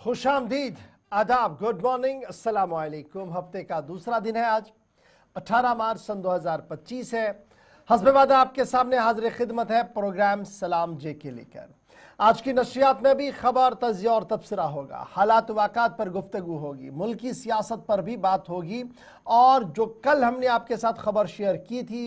खुशामदीद, आदाब, good morning, अस्सलाम वालेकुम। हफ्ते का दूसरा दिन है। आज 18 मार्च सन 2025 है। हस्बे वादा आपके सामने हाजिर खिदमत है प्रोग्राम सलाम जे के लेकर। आज की नशरियात में भी खबर, तजिया और तबसरा होगा। हालात वाक़ात पर गुफ्तगू होगी, मुल्की सियासत पर भी बात होगी। और जो कल हमने आपके साथ खबर शेयर की थी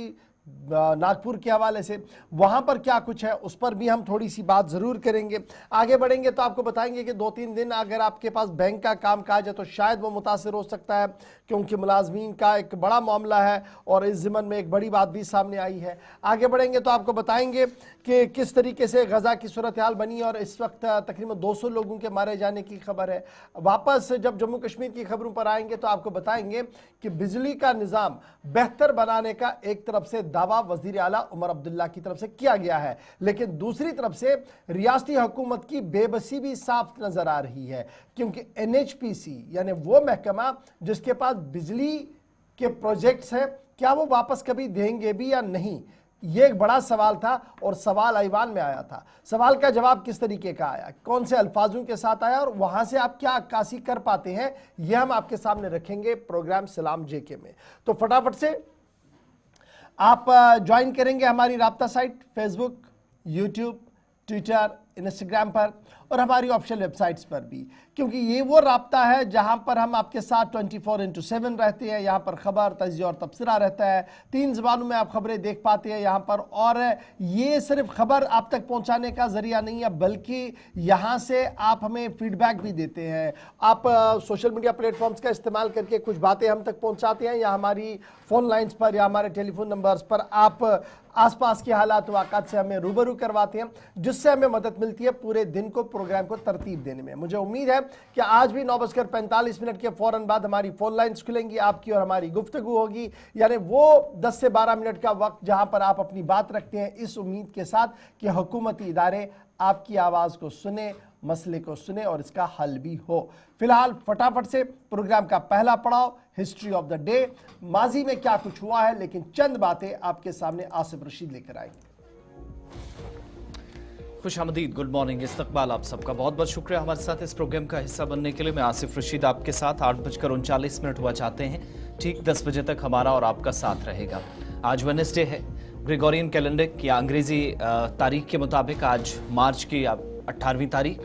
नागपुर के हवाले से, वहाँ पर क्या कुछ है उस पर भी हम थोड़ी सी बात ज़रूर करेंगे। आगे बढ़ेंगे तो आपको बताएंगे कि 2-3 दिन अगर आपके पास बैंक का काम काज है तो शायद वो मुतासिर हो सकता है, क्योंकि मुलाजमीन का एक बड़ा मामला है और इस ज़िमन में एक बड़ी बात भी सामने आई है। आगे बढ़ेंगे तो आपको बताएंगे कि किस तरीके से गज़ा की सूरत हाल बनी और इस वक्त तकरीबन 200 लोगों के मारे जाने की खबर है। वापस जब जम्मू कश्मीर की खबरों पर आएंगे तो आपको बताएंगे कि बिजली का निज़ाम बेहतर बनाने का एक तरफ से दावा वज़ीर आला उमर अब्दुल्ला की तरफ से किया गया है, लेकिन दूसरी तरफ से रियासती हुकूमत की बेबसी भी साफ नजर आ रही है, क्योंकि NHPC यानी वो महकमा जिसके पास बिजली के प्रोजेक्ट्स हैं, क्या वो वापस कभी देंगे भी या नहीं, ये एक बड़ा सवाल था और सवाल ऐवान में आया था। सवाल का जवाब किस तरीके का आया, कौन से अल्फाजों के साथ आया और वहां से आप क्या अक्कासी कर पाते हैं, यह हम आपके सामने रखेंगे प्रोग्राम सलाम जेके में। तो फटाफट से आप ज्वाइन करेंगे हमारी राब्ता site Facebook, YouTube, Twitter, Instagram पर और हमारी ऑफिशियल वेबसाइट्स पर भी, क्योंकि ये वो राब्ता है जहां पर हम आपके साथ 24/7 रहते हैं। यहाँ पर खबर, तजिया और तबसरा रहता है। 3 ज़बानों में आप खबरें देख पाते हैं यहाँ पर। और ये सिर्फ खबर आप तक पहुँचाने का ज़रिया नहीं है, बल्कि यहाँ से आप हमें फीडबैक भी देते हैं। आप सोशल मीडिया प्लेटफॉर्म्स का इस्तेमाल करके कुछ बातें हम तक पहुँचाते हैं, या हमारी फ़ोन लाइन्स पर या हमारे टेलीफोन नंबर्स पर आप आसपास के हालात वाक़ात से हमें रूबरू करवाते हैं, जिससे हमें मदद मिलती है पूरे दिन को, प्रोग्राम को तरतीब देने में। मुझे उम्मीद है कि आज भी 9:45 के फ़ौरन बाद हमारी फ़ोन लाइन्स खुलेंगी, आपकी और हमारी गुफ्तगू होगी, यानी वो 10 से 12 मिनट का वक्त जहां पर आप अपनी बात रखते हैं, इस उम्मीद के साथ कि हुकूमती इदारे आपकी आवाज़ को सुने, मसले को सुने और इसका हल भी हो। फिलहाल फटाफट से प्रोग्राम का पहला पड़ाव, हिस्ट्री ऑफ द डे। माजी में क्या कुछ हुआ है, लेकिन चंद बातें आपके सामने आसिफ रशीद लेकर आएंगे। खुशामदीद, गुड मॉर्निंग, इस्तकबाल आप सबका। बहुत बहुत शुक्रिया हमारे साथ इस प्रोग्राम का हिस्सा बनने के लिए। मैं आसिफ रशीद आपके साथ 8:39 हुआ चाहते हैं, ठीक 10 बजे तक हमारा और आपका साथ रहेगा। आज वेडनेसडे है, ग्रेगोरियन कैलेंडर या अंग्रेजी तारीख के मुताबिक आज मार्च की 18वीं तारीख,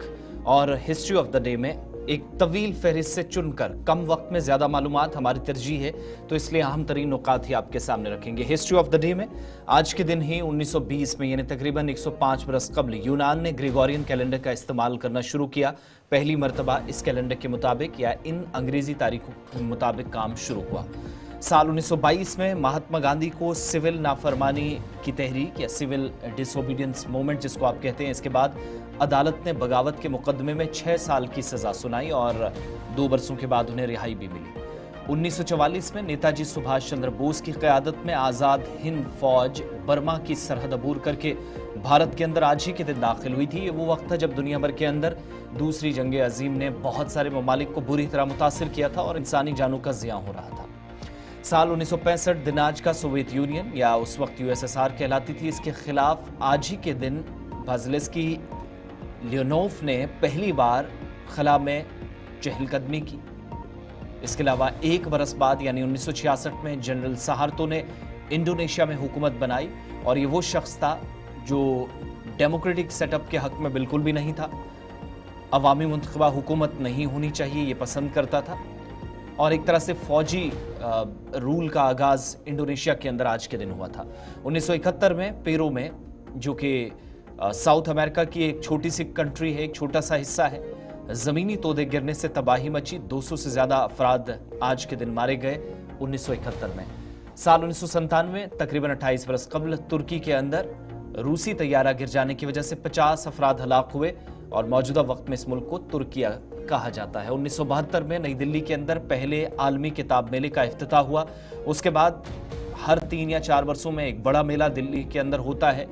और हिस्ट्री ऑफ द डे में एक तवील फहरिस्त से चुनकर कम वक्त में ज़्यादा मालूमात हमारी तरजीह है, तो इसलिए अहम तरीन नुकात ही आपके सामने रखेंगे। हिस्ट्री ऑफ द डे में आज के दिन ही 1920 में, यानी तकरीबन 105 बरस कबल, यूनान ने ग्रेगोरियन कैलेंडर का इस्तेमाल करना शुरू किया। पहली मरतबा इस कैलेंडर के मुताबिक या इन अंग्रेज़ी तारीखों के मुताबिक काम शुरू हुआ। साल 1922 में महात्मा गांधी को सिविल नाफरमानी की तहरीक या सिविल डिसोबीडियंस मूवमेंट जिसको आप कहते हैं, इसके बाद अदालत ने बगावत के मुकदमे में 6 साल की सज़ा सुनाई और 2 बरसों के बाद उन्हें रिहाई भी मिली। 1944 में नेताजी सुभाष चंद्र बोस की क़यादत में आज़ाद हिंद फौज बर्मा की सरहद अबूर करके भारत के अंदर आज ही के दिन दाखिल हुई थी। ये वो वक्त था जब दुनिया भर के अंदर दूसरी जंग अजीम ने बहुत सारे ममालिक को बुरी तरह मुतासिर किया था और इंसानी जानों का ज़िया हो रहा था। साल 1965 दिन आज का सोवियत यूनियन या उस वक्त USSR कहलाती थी, इसके खिलाफ आज ही के दिन बाज़लेस्की लियोनोव ने पहली बार खला में चहलकदमी की। इसके अलावा 1 बरस बाद यानी 1966 में जनरल सहार्तो ने इंडोनेशिया में हुकूमत बनाई, और ये वो शख्स था जो डेमोक्रेटिक सेटअप के हक में बिल्कुल भी नहीं था, अवामी मुंतखबा हुकूमत नहीं होनी चाहिए ये पसंद करता था, और एक तरह से फौजी रूल का आगाज़ इंडोनेशिया के अंदर आज के दिन हुआ था। 1971 में पेरू में, जो कि साउथ अमेरिका की एक छोटी सी कंट्री है, एक छोटा सा हिस्सा है, ज़मीनी तोदे गिरने से तबाही मची। 200 से ज़्यादा अफराद आज के दिन मारे गए 1971 में। साल 1997 तकरीबन 28 बरस कबल तुर्की के अंदर रूसी तैयारा गिर जाने की वजह से 50 अफराद हलाक हुए, और मौजूदा वक्त में इस मुल्क को तुर्किया कहा जाता है। 1972 में नई दिल्ली के अंदर पहले आलमी किताब मेले का इफ्तिताह हुआ। उसके बाद हर 3 या 4 वर्षों में एक बड़ा मेला दिल्ली के अंदर होता है,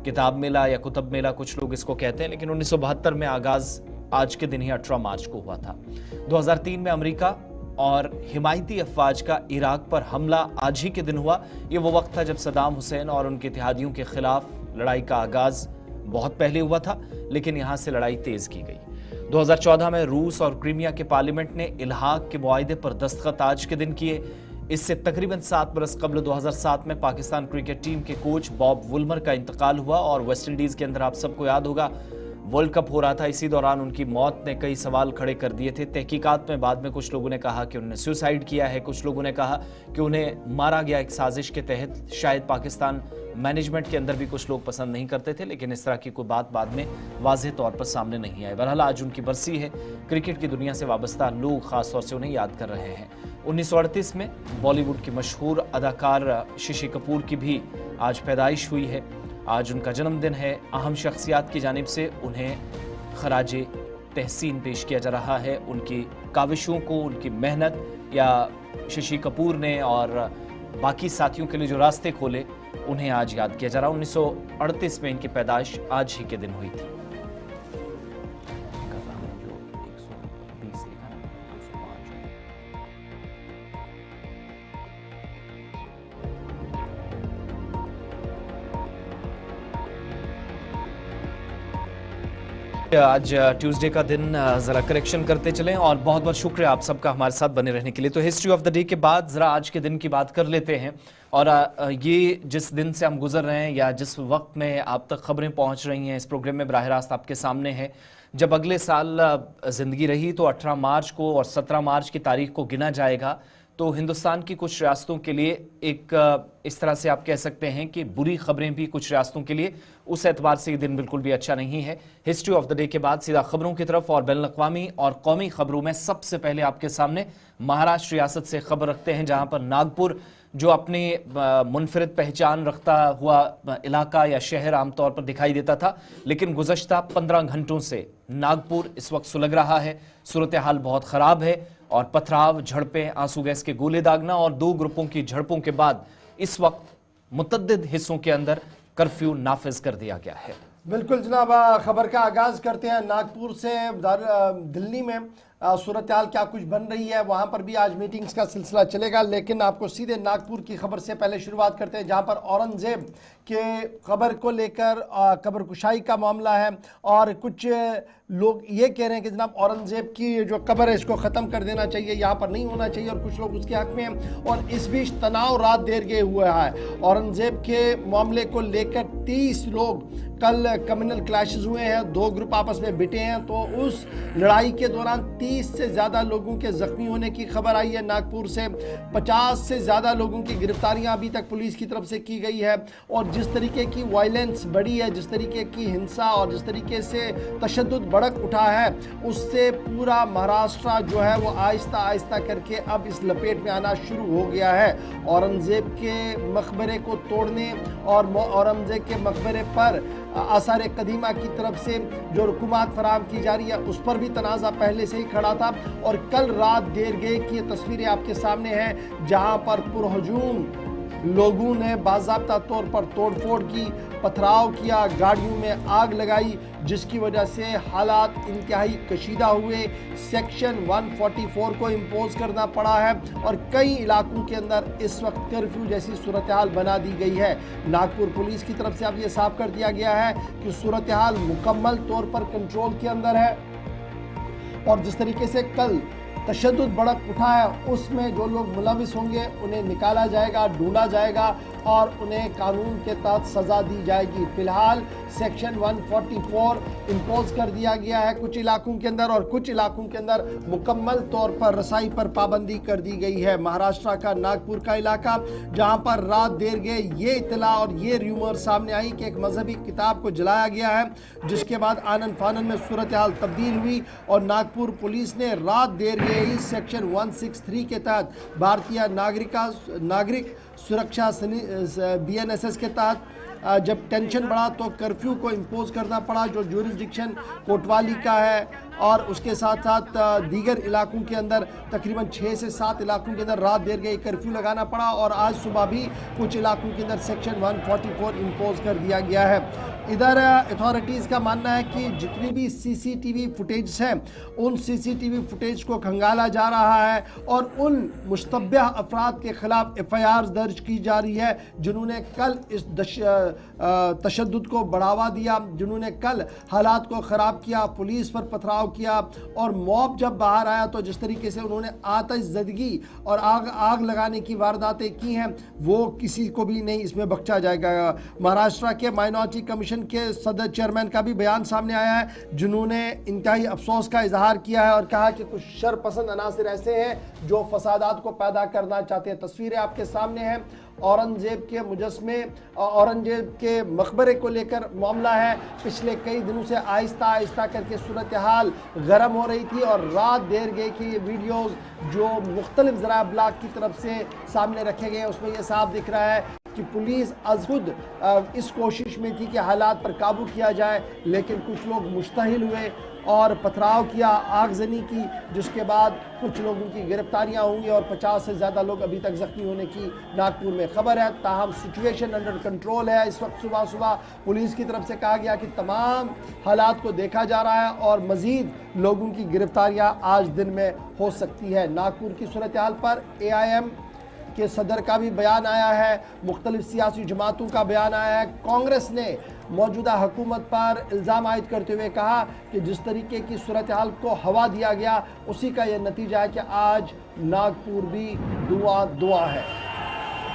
किताब मेला या कुतुब मेला कुछ लोग इसको कहते हैं, लेकिन 1972 में आगाज़ आज के दिन ही 18 मार्च को हुआ था। 2003 में अमेरिका और हिमायती अफवाज का इराक पर हमला आज ही के दिन हुआ। ये वो वक्त था जब सद्दाम हुसैन और उनके इत्तेहादियों के खिलाफ लड़ाई का आगाज़ बहुत पहले हुआ था, लेकिन यहाँ से लड़ाई तेज़ की गई। 2014 में रूस और क्रीमिया के पार्लियामेंट ने इल्हाक के मुआहदे पर दस्तखत आज के दिन किए। इससे तकरीबन 7 बरस कबल 2007 में पाकिस्तान क्रिकेट टीम के कोच बॉब वुलमर का इंतकाल हुआ और वेस्टइंडीज के अंदर आप सबको याद होगा वर्ल्ड कप हो रहा था। इसी दौरान उनकी मौत ने कई सवाल खड़े कर दिए थे। तहकीकात में बाद में कुछ लोगों ने कहा कि उन्होंने सुसाइड किया है, कुछ लोगों ने कहा कि उन्हें मारा गया एक साजिश के तहत। शायद पाकिस्तान मैनेजमेंट के अंदर भी कुछ लोग पसंद नहीं करते थे, लेकिन इस तरह की कोई बात बाद में वाज़ेह तौर पर सामने नहीं आई। बहरहाल आज उनकी बरसी है। क्रिकेट की दुनिया से वाबस्ता लोग खासतौर से उन्हें याद कर रहे हैं। 1938 में बॉलीवुड की मशहूर अदाकार शशि कपूर की भी आज पैदाइश हुई है। आज उनका जन्मदिन है। अहम शख्सियात की जानिब से उन्हें खराजे तहसीन पेश किया जा रहा है। उनकी काविशों को, उनकी मेहनत या शशि कपूर ने और बाकी साथियों के लिए जो रास्ते खोले, उन्हें आज याद किया जा रहा है। 1938 में इनकी पैदाइश आज ही के दिन हुई थी। आज ट्यूसडे का दिन ज़रा करेक्शन करते चलें और बहुत बहुत शुक्रिया आप सबका हमारे साथ बने रहने के लिए। तो हिस्ट्री ऑफ द डे के बाद ज़रा आज के दिन की बात कर लेते हैं। और ये जिस दिन से हम गुजर रहे हैं या जिस वक्त में आप तक खबरें पहुंच रही हैं, इस प्रोग्राम में बराह रास्त आपके सामने है। जब अगले साल ज़िंदगी रही तो 18 मार्च को और 17 मार्च की तारीख को गिना जाएगा। तो हिंदुस्तान की कुछ रियासतों के लिए एक इस तरह से आप कह सकते हैं कि बुरी खबरें भी कुछ रियासतों के लिए, उस एतबार से ये दिन बिल्कुल भी अच्छा नहीं है। हिस्ट्री ऑफ द डे के बाद सीधा खबरों की तरफ और बैनुल-अक़वामी और कौमी खबरों में सबसे पहले आपके सामने महाराष्ट्र रियासत से खबर रखते हैं, जहां पर नागपुर जो अपनी मुनफरिद पहचान रखता हुआ इलाका या शहर आमतौर पर दिखाई देता था, लेकिन गुज़श्ता 15 घंटों से नागपुर इस वक्त सुलग रहा है। सूरत हाल बहुत ख़राब है और पथराव, झड़पें, आंसू गैस के गोले दागना और 2 ग्रुपों की झड़पों के बाद इस वक्त मुतअद्दिद हिस्सों के अंदर कर्फ्यू नाफिज कर दिया गया है। बिल्कुल जनाब, खबर का आगाज़ करते हैं नागपुर से। दिल्ली में सूरत हाल क्या कुछ बन रही है, वहाँ पर भी आज मीटिंग्स का सिलसिला चलेगा, लेकिन आपको सीधे नागपुर की खबर से पहले शुरुआत करते हैं, जहाँ पर औरंगज़ेब के खबर को लेकर कब्र कुशाई का मामला है। और कुछ लोग ये कह रहे हैं कि जनाब औरंगज़ेब की जो कब्र है इसको ख़त्म कर देना चाहिए, यहाँ पर नहीं होना चाहिए, और कुछ लोग उसके हक़ में हैं। और इस बीच तनाव रात देर गए हुआ है। औरंगज़ेब के मामले को लेकर 30 लोग कल कम्युनल क्लैशेस हुए हैं, 2 ग्रुप आपस में बिटे हैं। तो उस लड़ाई के दौरान 30 से ज़्यादा लोगों के ज़ख्मी होने की खबर आई है नागपुर से। 50 से ज़्यादा लोगों की गिरफ्तारियां अभी तक पुलिस की तरफ से की गई है। और जिस तरीके की वायलेंस बढ़ी है, जिस तरीके की हिंसा और जिस तरीके से तशद्दुद भड़क उठा है, उससे पूरा महाराष्ट्र जो है वो आहिस्ता आहिस्ता करके अब इस लपेट में आना शुरू हो गया है। औरंगज़ेब के मकबरे को तोड़ने और औरंगज़ेब के मकबरे पर आसार कदीमा की तरफ से जो रुकूमात फराहम की जा रही है, उस पर भी तनाज़ा पहले से ही खड़ा था। और कल रात देर गए की ये तस्वीरें आपके सामने हैं, जहां पर पुरहजूम लोगों ने बाज़ाब्ता तौर पर तोड़फोड़ की, पथराव किया, गाड़ियों में आग लगाई, जिसकी वजह से हालात इंतहाई कशीदा हुए। सेक्शन 144 को इम्पोज करना पड़ा है और कई इलाकों के अंदर इस वक्त कर्फ्यू जैसी सूरत हाल बना दी गई है। नागपुर पुलिस की तरफ से अब ये साफ कर दिया गया है कि सूरत हाल मुकम्मल तौर पर कंट्रोल के अंदर है। और जिस तरीके से कल तशद्दुद भड़क उठा है, उसमें जो लोग मुलविस होंगे उन्हें निकाला जाएगा, ढूंढा जाएगा और उन्हें कानून के तहत सज़ा दी जाएगी। फ़िलहाल सेक्शन 144 इम्पोज कर दिया गया है कुछ इलाकों के अंदर, और कुछ इलाकों के अंदर मुकम्मल तौर पर रसाई पर पाबंदी कर दी गई है। महाराष्ट्र का नागपुर का इलाका, जहां पर रात देर गए ये इतला और ये र्यूमर सामने आई कि एक मजहबी किताब को जलाया गया है, जिसके बाद आनन फानन में सूरत हाल तब्दील हुई और नागपुर पुलिस ने रात देर गए ही सेक्शन 163 के तहत भारतीय नागरिक सुरक्षा BNSS के तहत जब टेंशन बढ़ा तो कर्फ्यू को इम्पोज करना पड़ा, जो ज्यूरिसडिक्शन कोतवाली का है। और उसके साथ साथ दीगर इलाकों के अंदर तकरीबन 6 से 7 इलाकों के अंदर रात देर गई कर्फ्यू लगाना पड़ा। और आज सुबह भी कुछ इलाकों के अंदर सेक्शन 144 इम्पोज कर दिया गया है। इधर अथॉरिटीज़ का मानना है कि जितनी भी सीसीटीवी फुटेज हैं उन सीसीटीवी फुटेज को खंगाला जा रहा है और उन मुश्तबह अफराद के खिलाफ एफआईआर दर्ज की जा रही है जिन्होंने कल इस तशद्दुद को बढ़ावा दिया, जिन्होंने कल हालात को ख़राब किया, पुलिस पर पथराव किया और मॉब जब बाहर आया तो जिस तरीके से उन्होंने आतिशज़दगी और आग लगाने की वारदातें की हैं वो किसी को भी नहीं इसमें बख्शा जाएगा। महाराष्ट्र के माइनॉरिटी कमीशन के सदर चेयरमैन का भी बयान सामने आया है जिन्होंने इंतहाई अफसोस का इजहार किया है और कहा कि कुछ शरपसंद अनासिर ऐसे हैं जो फसादात को पैदा करना चाहते हैं। तस्वीरें आपके सामने हैं, औरंगजेब के मुजस्मे, औरंगजेब के मकबरे को लेकर मामला है। पिछले कई दिनों से आहिस्ता आहिस्ता करके सूरत हाल गर्म हो रही थी और रात देर गई कि ये वीडियोज़ जो मुख्तलिफ ज़राए ब्लॉग की तरफ से सामने रखे गए उसमें यह साफ दिख रहा है कि पुलिस अज़हुद इस कोशिश में थी कि हालात पर काबू किया जाए, लेकिन कुछ लोग मुश्तहिल हुए और पथराव किया, आगजनी की, जिसके बाद कुछ लोगों की गिरफ्तारियां हुई और 50 से ज़्यादा लोग अभी तक ज़ख्मी होने की नागपुर में खबर है। ताहम सिचुएशन अंडर कंट्रोल है। इस वक्त सुबह सुबह पुलिस की तरफ से कहा गया कि तमाम हालात को देखा जा रहा है और मज़ीद लोगों की गिरफ्तारियाँ आज दिन में हो सकती है। नागपुर की सूरत हाल पर AIM के सदर का भी बयान आया है, मुख्तलिफ सियासी जमातों का बयान आया है। कांग्रेस ने मौजूदा हुकूमत पर इल्ज़ाम आयद करते हुए कहा कि जिस तरीके की सूरत हाल को हवा दिया गया उसी का यह नतीजा है कि आज नागपुर भी धुआं है।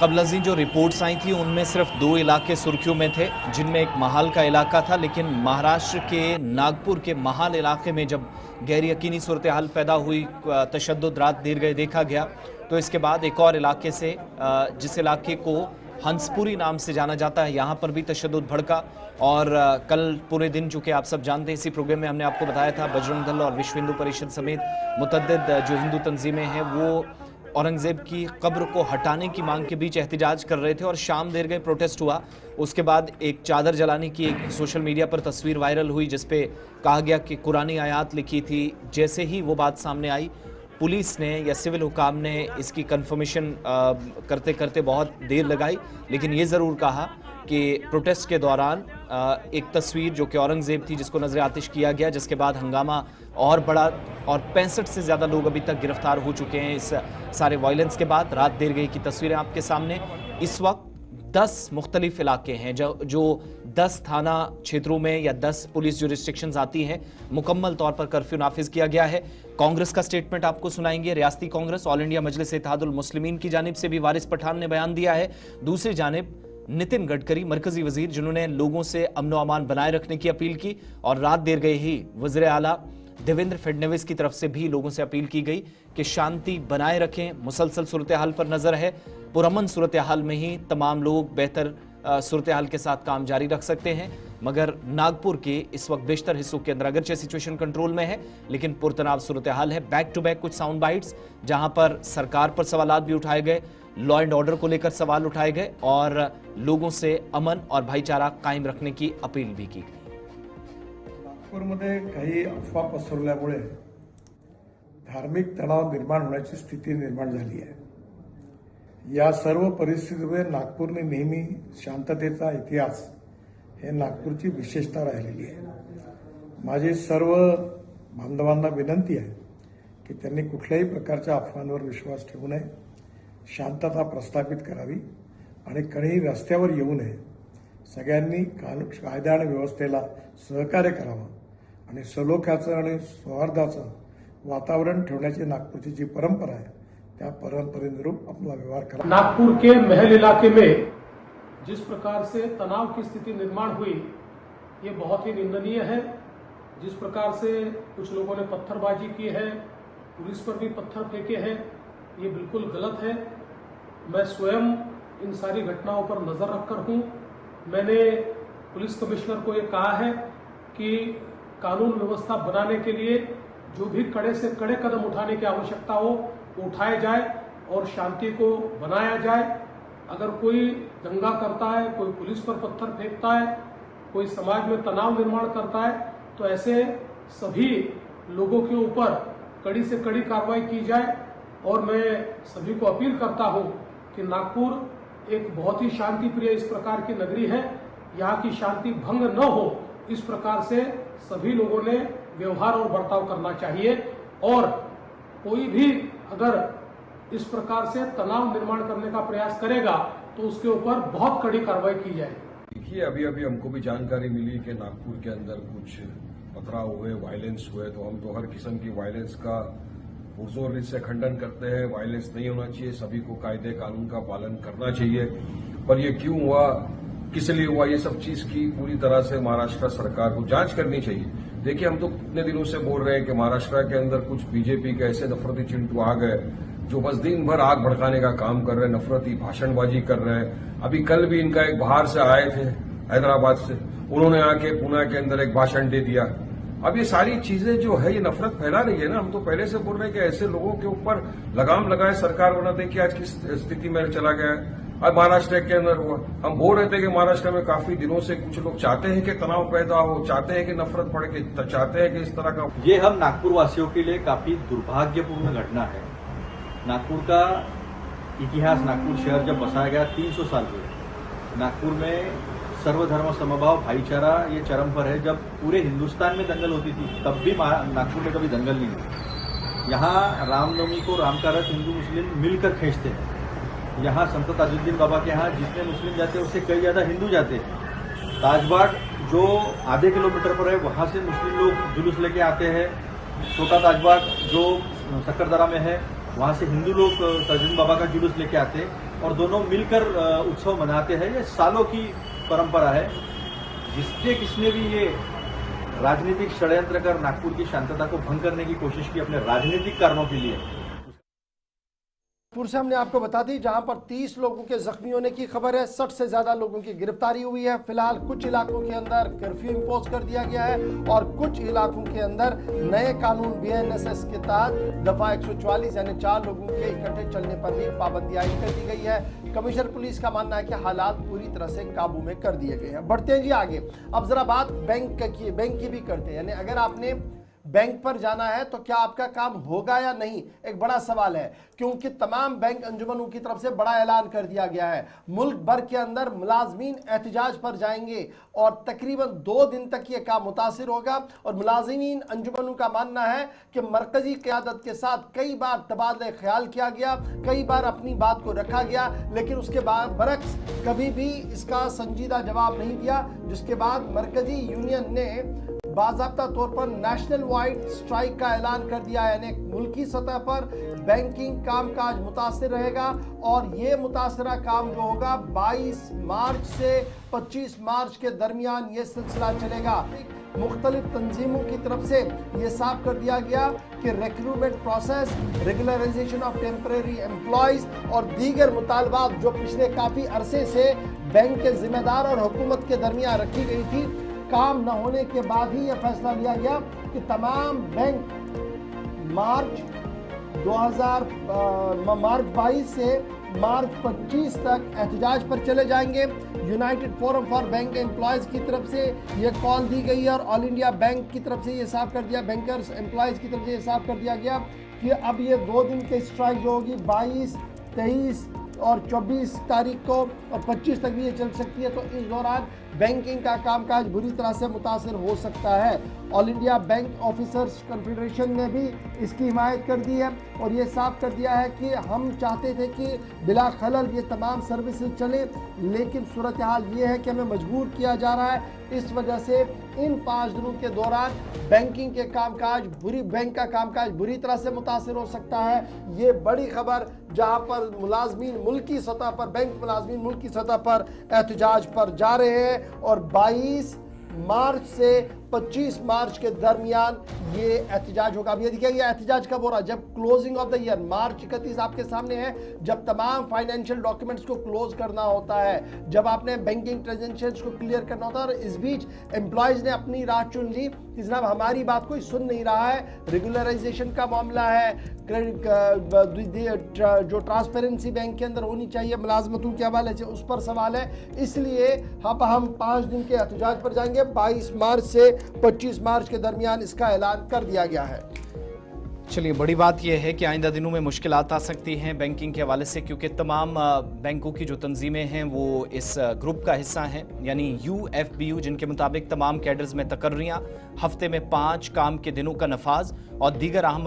कबल अज़ीं जो रिपोर्ट्स आई थी उनमें सिर्फ 2 इलाके सुर्खियों में थे जिनमें एक महाल का इलाका था, लेकिन महाराष्ट्र के नागपुर के महाल इलाके में जब गैर यकीनी सूरत हाल पैदा हुई, तशद्दुद रात देर गए देखा गया, तो इसके बाद एक और इलाके से जिस इलाके को हंसपुरी नाम से जाना जाता है यहाँ पर भी तशद्दुद भड़का और कल पूरे दिन चूँकि आप सब जानते हैं इसी प्रोग्राम में हमने आपको बताया था बजरंग दल और विश्व हिंदू परिषद समेत मुतअद्दिद जो हिंदू तंजीमें हैं वो औरंगजेब की कब्र को हटाने की मांग के बीच एहतजाज कर रहे थे और शाम देर गए प्रोटेस्ट हुआ। उसके बाद एक चादर जलाने की एक सोशल मीडिया पर तस्वीर वायरल हुई जिसपे कहा गया कि कुरानी आयात लिखी थी। जैसे ही वो बात सामने आई पुलिस ने या सिविल हुकाम ने इसकी कंफर्मेशन करते करते बहुत देर लगाई, लेकिन ये ज़रूर कहा कि प्रोटेस्ट के दौरान एक तस्वीर जो कि औरंगजेब थी जिसको नजर आतिश किया गया, जिसके बाद हंगामा और बड़ा और 65 से ज़्यादा लोग अभी तक गिरफ्तार हो चुके हैं इस सारे वायलेंस के बाद। रात देर गई की तस्वीरें आपके सामने। इस वक्त 10 मुख्तलिफ इलाके हैं जो 10 थाना क्षेत्रों में या 10 पुलिस जुरिस्डिक्शंस आती हैं, मुकम्मल तौर पर कर्फ्यू नाफिज किया गया है। कांग्रेस का स्टेटमेंट आपको सुनाएंगे। रियासती कांग्रेस ऑल इंडिया मजलिस इत्तेहादुल मुस्लिमीन की जानिब से भी वारिस पठान ने बयान दिया है। दूसरी जानिब नितिन गडकरी मरकजी वजीर जिन्होंने लोगों से अमन व अमान बनाए रखने की अपील की और रात देर गए ही वज़ीर आला देवेंद्र फडणवीस की तरफ से भी लोगों से अपील की गई कि शांति बनाए रखें, मुसलसल सूरत हाल पर नजर है, पुरअमन सूरत हाल में ही तमाम लोग बेहतर सूरत हाल के साथ काम जारी रख सकते हैं। मगर नागपुर के इस वक्त बेशतर हिस्सों के अंदर अगरचे सिचुएशन कंट्रोल में है लेकिन पुरतनाव सूरत हाल है। बैक टू बैक कुछ साउंड बाइट्स जहां पर सरकार पर सवालात भी उठाए गए, लॉ एंड ऑर्डर को लेकर सवाल उठाए गए और लोगों से अमन और भाईचारा कायम रखने की अपील भी की गई। नागपूरमध्ये काही अफवा पसरल्यामुळे धार्मिक तणाव निर्माण होण्याची स्थिती निर्माण झाली आहे। या सर्व परिस्थितीमुळे नागपूरने नेहमी शांततेचा इतिहास हे नागपूरची विशेषता राहिलेली आहे। माझी सर्व बांधवांना विनंती आहे की त्यांनी कुठल्याही प्रकारच्या अफवांवर विश्वास ठेवू नये, शांतता प्रस्थापित करावी आणि कोणीही रस्त्यावर येऊ नये। सगळ्यांनी कायदा आणि व्यवस्थेला सहकार्य करावं आणि सलोख्याचं आणि सौहार्दाचं वातावरण ठेवण्याची नागपूरची जी परंपरा आहे त्या परंपरेनुरूप अपना व्यवहार करा। नागपुर के महल इलाके में जिस प्रकार से तनाव की स्थिति निर्माण हुई ये बहुत ही निंदनीय है। जिस प्रकार से कुछ लोगों ने पत्थरबाजी की है, पुलिस पर भी पत्थर फेंके हैं, ये बिल्कुल गलत है। मैं स्वयं इन सारी घटनाओं पर नजर रखकर हूँ। मैंने पुलिस कमिश्नर को ये कहा है कि कानून व्यवस्था बनाने के लिए जो भी कड़े से कड़े कदम उठाने की आवश्यकता हो वो उठाए जाए और शांति को बनाया जाए। अगर कोई दंगा करता है, कोई पुलिस पर पत्थर फेंकता है, कोई समाज में तनाव निर्माण करता है तो ऐसे सभी लोगों के ऊपर कड़ी से कड़ी कार्रवाई की जाए। और मैं सभी को अपील करता हूं कि नागपुर एक बहुत ही शांति प्रिय इस प्रकार की नगरी है यहाँ की शांति भंग न हो, इस प्रकार से सभी लोगों ने व्यवहार और बर्ताव करना चाहिए। और कोई भी अगर इस प्रकार से तनाव निर्माण करने का प्रयास करेगा तो उसके ऊपर बहुत कड़ी कार्रवाई की जाएगी। देखिए, अभी हमको भी जानकारी मिली कि नागपुर के अंदर कुछ पथराव हुए, वायलेंस हुए, तो हम तो हर किस्म की वायलेंस का पुरजोर से खंडन करते हैं। वायलेंस नहीं होना चाहिए, सभी को कायदे कानून का पालन करना चाहिए। पर ये क्यों हुआ, किस लिए हुआ, ये सब चीज की पूरी तरह से महाराष्ट्र सरकार को जांच करनी चाहिए। देखिए, हम तो कितने दिनों से बोल रहे हैं कि महाराष्ट्र के अंदर कुछ बीजेपी के ऐसे नफरती चिंटू आ गए जो बस दिन भर आग भड़काने का काम कर रहे हैं, नफरती भाषणबाजी कर रहे हैं। अभी कल भी इनका एक बाहर से आए थे हैदराबाद से, उन्होंने आके पुणे के अंदर एक भाषण दे दिया। अब ये सारी चीजें जो है ये नफरत फैला रही है ना। हम तो पहले से बोल रहे हैं कि ऐसे लोगों के ऊपर लगाम लगाए सरकार, वरना देखिए आज किस स्थिति में चला गया है। अब महाराष्ट्र के अंदर हुआ, हम बोल रहे थे कि महाराष्ट्र में काफी दिनों से कुछ लोग चाहते हैं कि तनाव पैदा हो, चाहते हैं कि नफरत बढ़े, चाहते हैं कि इस तरह का। ये हम नागपुर वासियों के लिए काफी दुर्भाग्यपूर्ण घटना है। नागपुर का इतिहास, नागपुर शहर जब बसाया गया 300 साल हुए। नागपुर में सर्वधर्म समभाव भाईचारा ये चरम पर है। जब पूरे हिंदुस्तान में दंगल होती थी तब भी नागपुर में कभी दंगल नहीं हुई। यहाँ रामनवमी को राम का रथ हिंदू मुस्लिम मिलकर खींचते हैं। यहाँ संत ताजुद्दीन बाबा के यहाँ जितने मुस्लिम जाते हैं उससे कई ज़्यादा हिंदू जाते हैं। ताजबाग जो आधे किलोमीटर पर है वहाँ से मुस्लिम लोग जुलूस लेके आते हैं। छोटा ताजबाग जो सक्करदरा में है वहाँ से हिंदू लोग ताजुद्दीन बाबा का जुलूस लेके आते हैं और दोनों मिलकर उत्सव मनाते हैं। ये सालों की परंपरा है। जिसने किसने भी ये राजनीतिक षड्यंत्र कर नागपुर की शांतता को भंग करने की कोशिश की अपने राजनीतिक कारणों के लिए। नागपुर से हमने आपको बता दी जहां पर 30 लोगों के जख्मी होने की खबर है, 60 से ज्यादा लोगों की गिरफ्तारी हुई है। फिलहाल कुछ इलाकों के अंदर कर्फ्यू इंपोज कर दिया गया है और कुछ इलाकों के अंदर नए कानून BNSS के तहत दफा 144 यानी 4 लोगों के इकट्ठे चलने पर भी पाबंदी आयद कर दी गई है। कमिश्नर पुलिस का मानना है कि हालात पूरी तरह से काबू में कर दिए गए हैं। बढ़ते हैं जी आगे। अब जरा बात बैंक की भी करते हैं। यानी अगर आपने बैंक पर जाना है तो क्या आपका काम होगा या नहीं, एक बड़ा सवाल है, क्योंकि तमाम बैंक अंजुमनों की तरफ से बड़ा ऐलान कर दिया गया है। मुल्क भर के अंदर मुलाजमीन एहतजाज पर जाएंगे और तकरीबन 2 दिन तक ये काम मुतासिर होगा। और मुलाजमीन अंजुमनों का मानना है कि मरकजी क़यादत के साथ कई बार तबादला ख्याल किया गया, कई बार अपनी बात को रखा गया, लेकिन उसके बाद बरक्स कभी भी इसका संजीदा जवाब नहीं दिया, जिसके बाद मरकजी यूनियन ने बाज़ाब्ता तौर पर नेशनल वाइड स्ट्राइक का ऐलान कर दिया है। यानी मुल्की सतह पर बैंकिंग कामकाज मुतासिर रहेगा और ये मुतासरा काम जो होगा 22 मार्च से 25 मार्च के दरमियान ये सिलसिला चलेगा। मुख्तलिफ तंजीमों की तरफ से ये साफ कर दिया गया कि recruitment process, regularisation of temporary employees और दीगर मुतालबात जो पिछले काफ़ी अरसे से बैंक के जिम्मेदार और हुकूमत के दरमियान रखी गई थी, काम न होने के बाद ही यह फैसला लिया गया कि तमाम बैंक मार्च 22 से मार्च 25 तक एहतजाज पर चले जाएंगे। United forum for bank employees की तरफ से ये कॉल दी गई है और ऑल इंडिया बैंक की तरफ से ये साफ कर दिया, बैंकर्स एम्प्लॉयज़ की तरफ से ये साफ कर दिया गया कि अब ये 2 दिन की स्ट्राइक जो होगी 22, 23 और 24 तारीख को और 25 तक भी ये चल सकती है। तो इस दौरान बैंकिंग का कामकाज बुरी तरह से मुतासर हो सकता है। All India bank officers confederation ने भी इसकी हिमायत कर दी है और ये साफ कर दिया है कि हम चाहते थे कि बिला खलल ये तमाम सर्विसेज चले, लेकिन सूरत हाल ये है कि हमें मजबूर किया जा रहा है। इस वजह से इन 5 दिनों के दौरान बैंक का कामकाज बुरी तरह से मुतासर हो सकता है। ये बड़ी खबर जहां पर मुलाजमीन मुल्की सतह पर, बैंक मुलाजमीन मुल्की सतह पर एहतजाज पर जा रहे हैं और 22 मार्च से 25 मार्च के दरमियान ये एहतजाज होगा। अब ये देखिए ये एहतजाज कब हो रहा है, जब closing of the year March 31 आपके सामने है, जब तमाम फाइनेंशियल डॉक्यूमेंट्स को क्लोज करना होता है, जब आपने बैंकिंग ट्रांजेक्शंस को क्लियर करना होता है। और इस बीच एम्प्लॉयज़ ने अपनी राह चुन ली कि जनाब हमारी बात कोई सुन नहीं रहा है, रेगुलराइजेशन का मामला है, जो ट्रांसपेरेंसी बैंक के अंदर होनी चाहिए मुलाजमतों के हवाले से, उस पर सवाल है। इसलिए हम 5 दिन के एहतजाज पर जाएंगे। 22 मार्च से 25 मार्च के दरमियान इसका ऐलान कर दिया गया है। चलिए, बड़ी बात यह है कि आइंदा दिनों में मुश्किलात आ सकती हैं बैंकिंग के हवाले से, क्योंकि तमाम बैंकों की जो तंजीमें हैं वो इस ग्रुप का हिस्सा हैं, यानी UFBU, जिनके मुताबिक तमाम कैडर्स में तकर्रियाँ, हफ्ते में 5 काम के दिनों का नफाज और दीगर अहम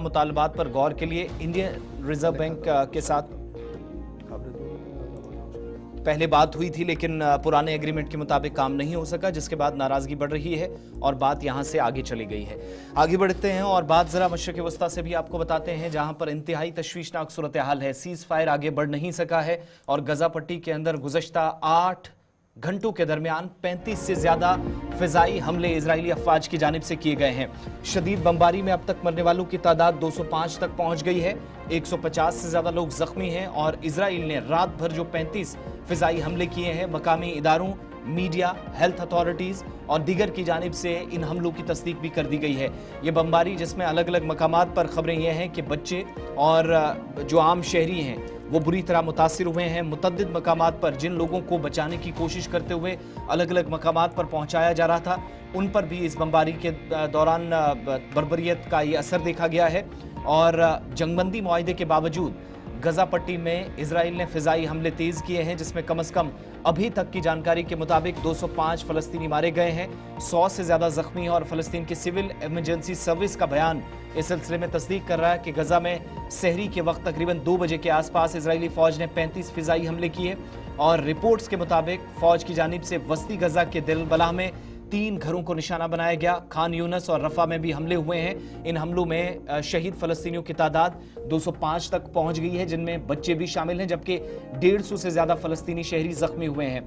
मुतालबात पर गौर के लिए इंडियन रिजर्व बैंक के साथ पहले बात हुई थी, लेकिन पुराने एग्रीमेंट के मुताबिक काम नहीं हो सका, जिसके बाद नाराजगी बढ़ रही है और बात यहां से आगे चली गई है। आगे बढ़ते हैं और बात जरा मशरक़ वस्ता से भी आपको बताते हैं, जहां पर इंतहाई तशवीशनाक सूरत हाल है। सीज फायर आगे बढ़ नहीं सका है और गजा पट्टी के अंदर गुज़श्ता 8 घंटों के दरमियान 35 से ज्यादा फिजाई हमले इजरायली अफवाज की जानिब से किए गए हैं। शदीद बमबारी में अब तक मरने वालों की तादाद 205 तक पहुंच गई है। 150 से ज्यादा लोग जख्मी हैं और इजराइल ने रात भर जो 35 फिजाई हमले किए हैं, मकामी इदारों, मीडिया, हेल्थ अथॉरिटीज और दीगर की जानिब से इन हमलों की तस्दीक भी कर दी गई है। ये बमबारी जिसमें अलग अलग मकामात पर खबरें यह हैं कि बच्चे और जो आम शहरी हैं वो बुरी तरह मुतासिर हुए हैं। मुतअद्दिद मकामात पर जिन लोगों को बचाने की कोशिश करते हुए अलग अलग मकामात पर पहुंचाया जा रहा था, उन पर भी इस बमबारी के दौरान बर्बरियत का ये असर देखा गया है। और जंगबंदी मुआहदे के बावजूद गजा पट्टी में इजराइल ने फिजाई हमले तेज किए हैं, जिसमें कम से कम अभी तक की जानकारी के मुताबिक 205 फलस्तीनी मारे गए हैं, 100 से ज्यादा जख्मी हैं और फलस्तीन की सिविल इमरजेंसी सर्विस का बयान इस सिलसिले में तस्दीक कर रहा है कि गजा में सहरी के वक्त तकरीबन 2 बजे के आसपास इजरायली फौज ने 35 फिजाई हमले किए और रिपोर्ट्स के मुताबिक फौज की जानिब से वस्ती गजा के दिल बलाह में 3 घरों को निशाना बनाया गया। खान यूनस और रफा में भी हमले हुए हैं। इन हमलों में शहीद फलस्तीनियों की तादाद 205 तक पहुंच गई है, जिनमें बच्चे भी शामिल हैं, जबकि 150 से ज्यादा फलस्तीनी शहरी जख्मी हुए हैं।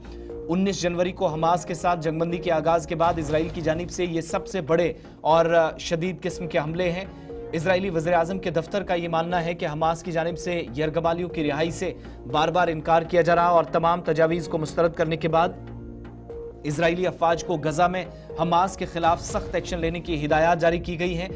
19 जनवरी को हमास के साथ जंगबंदी के आगाज के बाद इजराइल की जानिब से ये सबसे बड़े और शदीद किस्म के हमले हैं। इजरायली वज़ीर आज़म के दफ्तर का ये मानना है कि हमास की जानिब से यरगबालियों की रिहाई से बार बार इनकार किया जा रहा और तमाम तजावीज़ को मुस्तरद करने के बाद इजरायली अफवाज को गजा में हमास के खिलाफ सख्त एक्शन लेने की हिदायत जारी की गई हैं।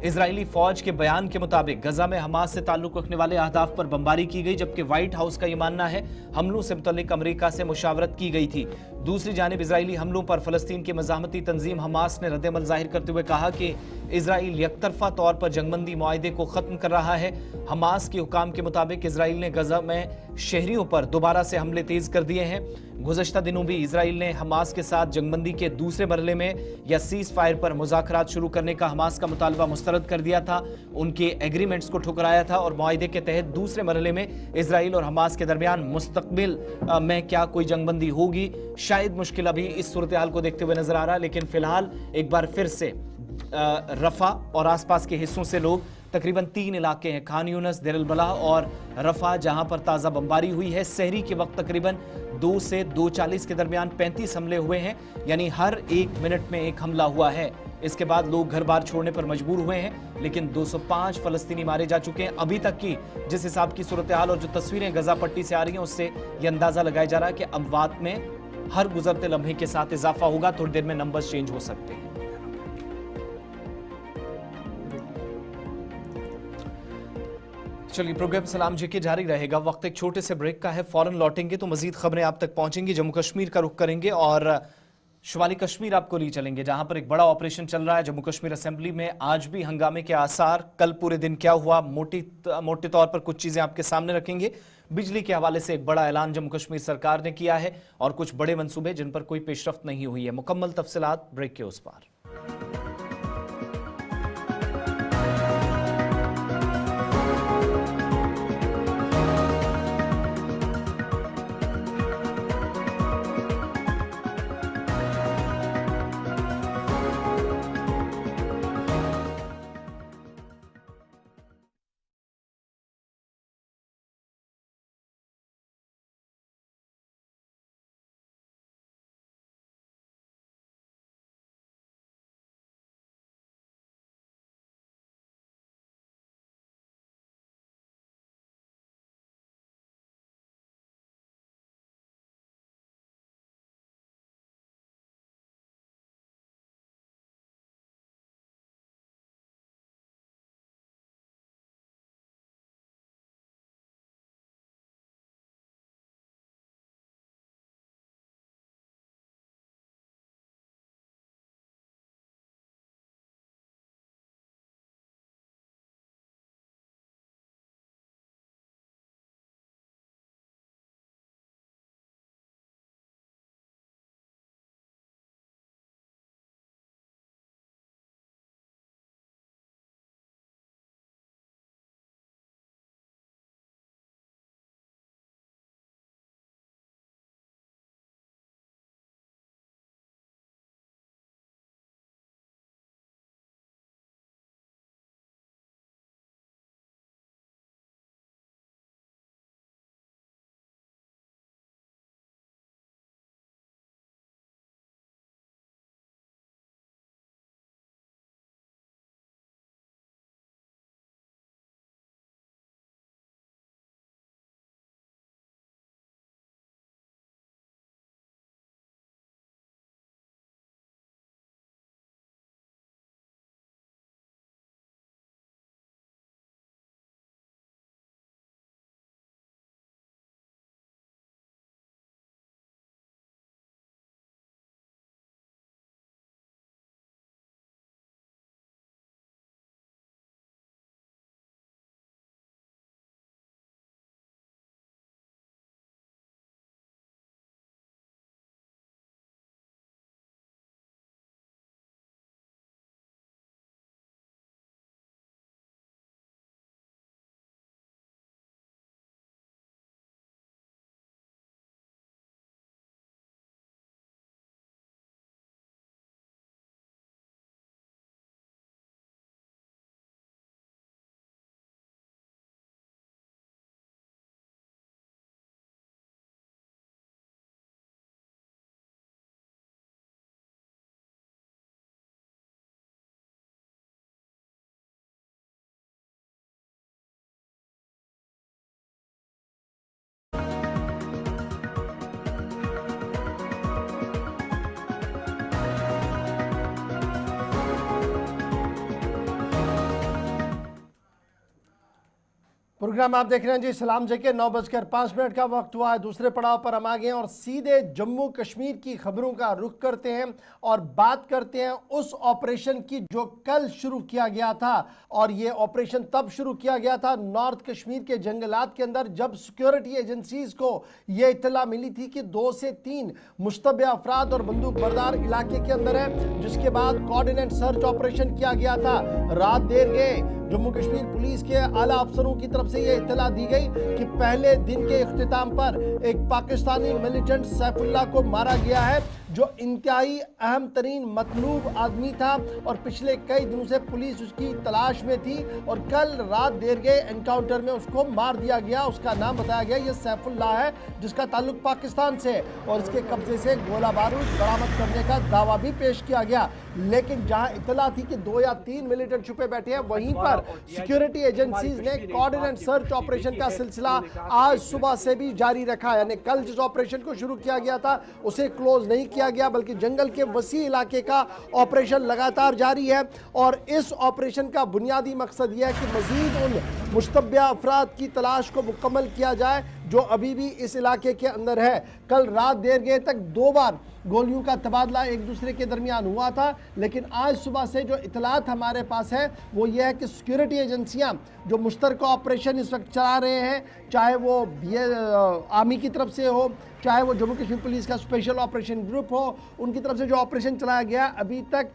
इजरायली फौज के बयान के मुताबिक गजा में हमास से ताल्लुक रखने वाले अहदाफ पर बमबारी की गई, जबकि व्हाइट हाउस का यह मानना है हमलों से मुतल्लिक अमरीका से मुशावरत की गई थी। दूसरी जानिब इजरायली हमलों पर फलस्तीन की मज़ाहमती तंजीम हमास ने रद्द-ए-अमल जाहिर करते हुए कहा कि इजराइल यकतरफा तौर पर जंगबंदी मुआहदे को खत्म कर रहा है। हमास के हुकाम के मुताबिक इजराइल ने गजा में शहरियों पर दोबारा से हमले तेज कर दिए हैं। गुज़श्ता दिनों भी इजराइल ने हमास के साथ जंगबंदी के दूसरे मरहले में या सीज फायर पर मुज़ाकरात शुरू करने का हमास का मुतालबा मुस्तरद कर दिया था, उनके एग्रीमेंट्स को ठुकराया था और मुआहदे के तहत दूसरे मरहले में इजराइल और हमास के दरमियान मुस्तकबिल में क्या कोई जंगबंदी होगी, शायद मुश्किल अभी इस सूरत हाल को देखते हुए नजर आ रहा है। लेकिन फिलहाल एक बार फिर से रफा और आसपास के हिस्सों से लोग, तकरीबन 3 इलाके हैं, खान यूनस, देर अल बलाह और रफा, जहां पर ताज़ा बमबारी हुई है। सहरी के वक्त तकरीबन 2 से 2:40 के दरमियान 35 हमले हुए हैं, यानी हर 1 मिनट में एक हमला हुआ है। इसके बाद लोग घर बार छोड़ने पर मजबूर हुए हैं, लेकिन 205 फलस्तीनी मारे जा चुके हैं। अभी तक की जिस हिसाब की सूरत हाल और जो तस्वीरें गजा पट्टी से आ रही हैं, उससे यह अंदाजा लगाया जा रहा है कि अमवात में हर गुजरते लम्हे के साथ इजाफा होगा। थोड़ी देर में नंबर्स चेंज हो सकते हैं। चलिए, प्रोग्राम सलाम जी के जारी रहेगा। वक्त एक छोटे से ब्रेक का है, फौरन लौटेंगे तो मजीद खबरें आप तक पहुंचेंगी। जम्मू कश्मीर का रुख करेंगे और शुमाली कश्मीर आपको लिए चलेंगे, जहां पर एक बड़ा ऑपरेशन चल रहा है। जम्मू कश्मीर असेंबली में आज भी हंगामे के आसार, कल पूरे दिन क्या हुआ, मोटे तौर पर कुछ चीजें आपके सामने रखेंगे। बिजली के हवाले से एक बड़ा ऐलान जम्मू कश्मीर सरकार ने किया है और कुछ बड़े मंसूबे जिन पर कोई पेशरफ्त नहीं हुई है। मुकम्मल तफसीलात ब्रेक के उस पार। प्रोग्राम आप देख रहे हैं जी सलाम जके 9:05 का वक्त हुआ है। दूसरे पड़ाव पर हम आ गए हैं और सीधे जम्मू कश्मीर की खबरों का रुख करते हैं और बात करते हैं उस ऑपरेशन की जो कल शुरू किया गया था। और ये ऑपरेशन तब शुरू किया गया था नॉर्थ कश्मीर के जंगलात के अंदर, जब सिक्योरिटी एजेंसीज को ये इत्तला मिली थी कि 2 से 3 मुश्तबे अफराद और बंदूक बरदार इलाके के अंदर है, जिसके बाद कोऑर्डिनेट सर्च ऑपरेशन किया गया था। रात देर गए जम्मू कश्मीर पुलिस के आला अफसरों की तरफ से यह इत्तला दी गई कि पहले दिन के इख्तिताम पर एक पाकिस्तानी मिलिटेंट सैफुल्लाह को मारा गया है, जो इंतहाई अहम तरीन मतलूब आदमी था और पिछले कई दिनों से पुलिस उसकी तलाश में थी। और कल रात देर गए एनकाउंटर में उसको मार दिया गया। उसका नाम बताया गया ये सैफुल्लाह है, जिसका ताल्लुक पाकिस्तान से, और इसके कब्जे से गोला बारूद बरामद करने का दावा भी पेश किया गया। लेकिन जहां इत्तला थी कि 2 या 3 मिलिटेंट छुपे बैठे हैं, वहीं पर सिक्योरिटी एजेंसीज ने कोऑर्डिनेट सर्च ऑपरेशन का सिलसिला आज सुबह से भी जारी रखा। यानी कल जिस ऑपरेशन को शुरू किया गया था उसे क्लोज नहीं किया गया, बल्कि जंगल के वसी इलाके का ऑपरेशन लगातार जारी है। और इस ऑपरेशन का बुनियादी मकसद यह है कि मजीद उन मुश्तबे अफराद की तलाश को मुकम्मल किया जाए जो अभी भी इस इलाके के अंदर है। कल रात देर गए तक 2 बार गोलियों का तबादला एक दूसरे के दरमियान हुआ था, लेकिन आज सुबह से जो इतलात हमारे पास है वो ये है कि सिक्योरिटी एजेंसियां जो मुश्तरका ऑपरेशन इस वक्त चला रहे हैं, चाहे वो आर्मी की तरफ से हो, चाहे वो जम्मू कश्मीर पुलिस का स्पेशल ऑपरेशन ग्रुप हो, उनकी तरफ से जो ऑपरेशन चलाया गया, अभी तक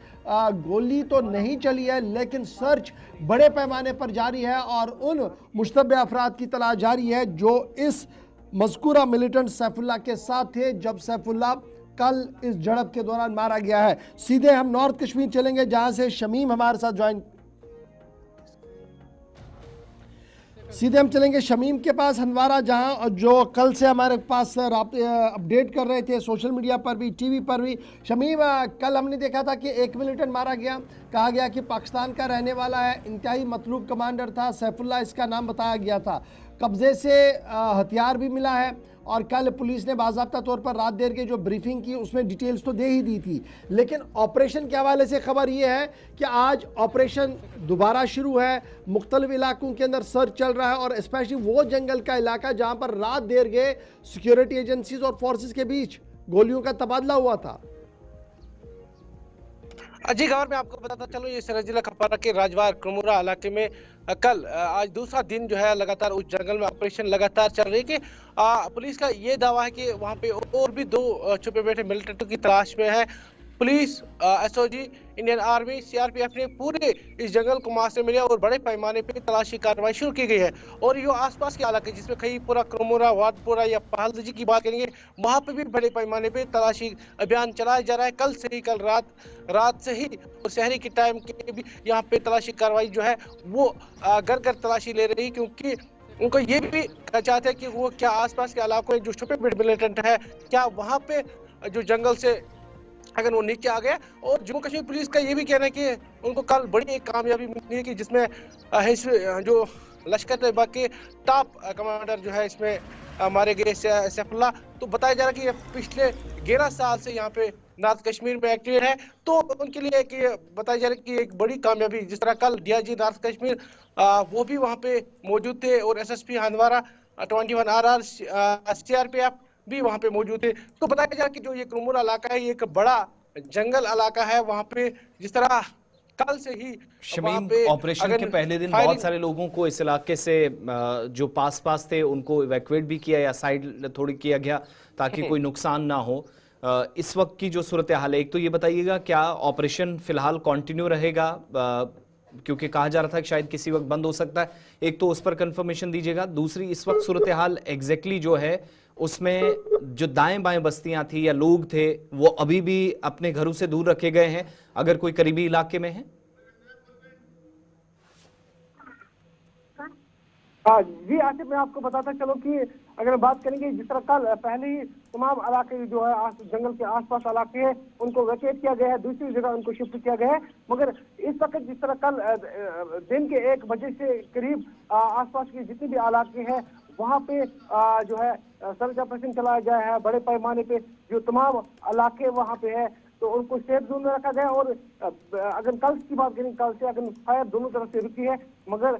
गोली तो नहीं चली है, लेकिन सर्च बड़े पैमाने पर जारी है और उन मुश्तबे अफराद की तलाश जारी है जो इस मज़कूरा मिलिटेंट सैफुल्लाह के साथ थे जब सैफुल्लाह कल इस झड़प के दौरान मारा गया है। सीधे हम नॉर्थ कश्मीर चलेंगे, जहां से शमीम हमारे साथ ज्वाइन, सीधे हम चलेंगे शमीम के पास हंदवारा, जहां जो कल से हमारे पास अपडेट कर रहे थे सोशल मीडिया पर भी, टीवी पर भी। शमीम, कल हमने देखा था कि एक मिलिटेंट मारा गया, कहा गया कि पाकिस्तान का रहने वाला है, इंतहाई मतलूब कमांडर था, सैफुल्लाह इसका नाम बताया गया था। कब्जे से हथियार भी मिला है और कल पुलिस ने बाज़ाब्ता तौर पर रात देर के जो ब्रीफिंग की उसमें डिटेल्स तो दे ही दी थी। लेकिन ऑपरेशन के हवाले से खबर ये है कि आज ऑपरेशन दोबारा शुरू है, मुख्तलिफ इलाकों के अंदर सर्च चल रहा है और स्पेशली वो जंगल का इलाका जहां पर रात देर गए सिक्योरिटी एजेंसीज और फोर्सेस के बीच गोलियों का तबादला हुआ था। जी खबर में आपको बताता चलो, ये सरहद जिला कपवारा के राजवार कुमुरा इलाके में कल आज दूसरा दिन जो है लगातार उस जंगल में ऑपरेशन लगातार चल रही है कि पुलिस का ये दावा है कि वहां पे और भी 2 छुपे बैठे मिलिटेंटों की तलाश में है। Police, SOG, Indian army, CRPF ने पूरे इस जंगल को मुआवजे मिले और बड़े पैमाने पे तलाशी कार्रवाई शुरू की गई है। और ये आसपास के इलाके जिसमें खईपुरा, कुमुरा, वादपुरा या पहालजी की बात करेंगे, वहां पे भी बड़े पैमाने पे तलाशी अभियान चलाया जा रहा है। कल रात से ही और शहरी के टाइम के भी यहाँ पे तलाशी कार्रवाई जो है वो घर घर तलाशी ले रही, क्योंकि उनको ये भी चाहते हैं कि वो क्या आसपास के इलाकों में जो छुपे मिलिटेंट है, क्या वहाँ पे जो जंगल से अगर वो नीचे आ गया। और जम्मू कश्मीर पुलिस का ये भी कहना है कि उनको कल बड़ी एक कामयाबी मिली है कि जिसमें जो लश्कर तैयबा के टॉप कमांडर जो है इसमें मारे गए सैफुल्लाह। तो बताया जा रहा है कि पिछले 11 साल से यहाँ पे नॉर्थ कश्मीर में एक्टिव है, तो उनके लिए कि बताया जा रहा है कि एक बड़ी कामयाबी, जिस तरह कल डीआईजी नॉर्थ कश्मीर वो भी वहाँ पे मौजूद थे और एसएसपी हंदवारा 21 RR सीआरपीएफ भी वहाँ पे मौजूद थे। तो बताया जा कि जो ये कुमुरा इलाका है ये एक बड़ा जंगल इलाका है, वहाँ पे जिस तरह कल से ही शमीम, ऑपरेशन के पहले दिन बहुत सारे लोगों को इस इलाके से जो पास थे उनको इवैक्यूएट भी किया या साइड थोड़ी किया गया ताकि कोई नुकसान ना हो। इस वक्त की जो सूरत हाल है, एक तो ये बताइएगा क्या ऑपरेशन फिलहाल कंटिन्यू रहेगा, क्योंकि कहा जा रहा था कि शायद किसी वक्त बंद हो सकता है, एक तो उस पर कंफर्मेशन दीजिएगा। दूसरी, इस वक्त सूरत हाल एग्जैक्टली जो है उसमें जो दाएं बाएं बस्तियां थी या लोग थे वो अभी भी अपने घरों से दूर रखे गए हैं, अगर कोई करीबी इलाके में है? जी आसिफ, मैं आपको बताता चलो कि अगर बात करेंगे जिस तरह कल पहले ही तमाम इलाके जो है जंगल के आसपास इलाके हैं उनको वैकेट किया गया है, दूसरी जगह उनको शिफ्ट किया गया है। मगर इस वक्त जिस तरह कल दिन के 1 बजे से करीब आसपास के जितने भी इलाके हैं वहाँ पे जो है सर्च ऑपरेशन चलाया गया है बड़े पैमाने पे। जो तमाम इलाके वहाँ पे है तो उनको सेफ जोन में रखा गया। और अगर कल की बात करें, कल से अगर फायर दोनों तरफ से रुकी है, मगर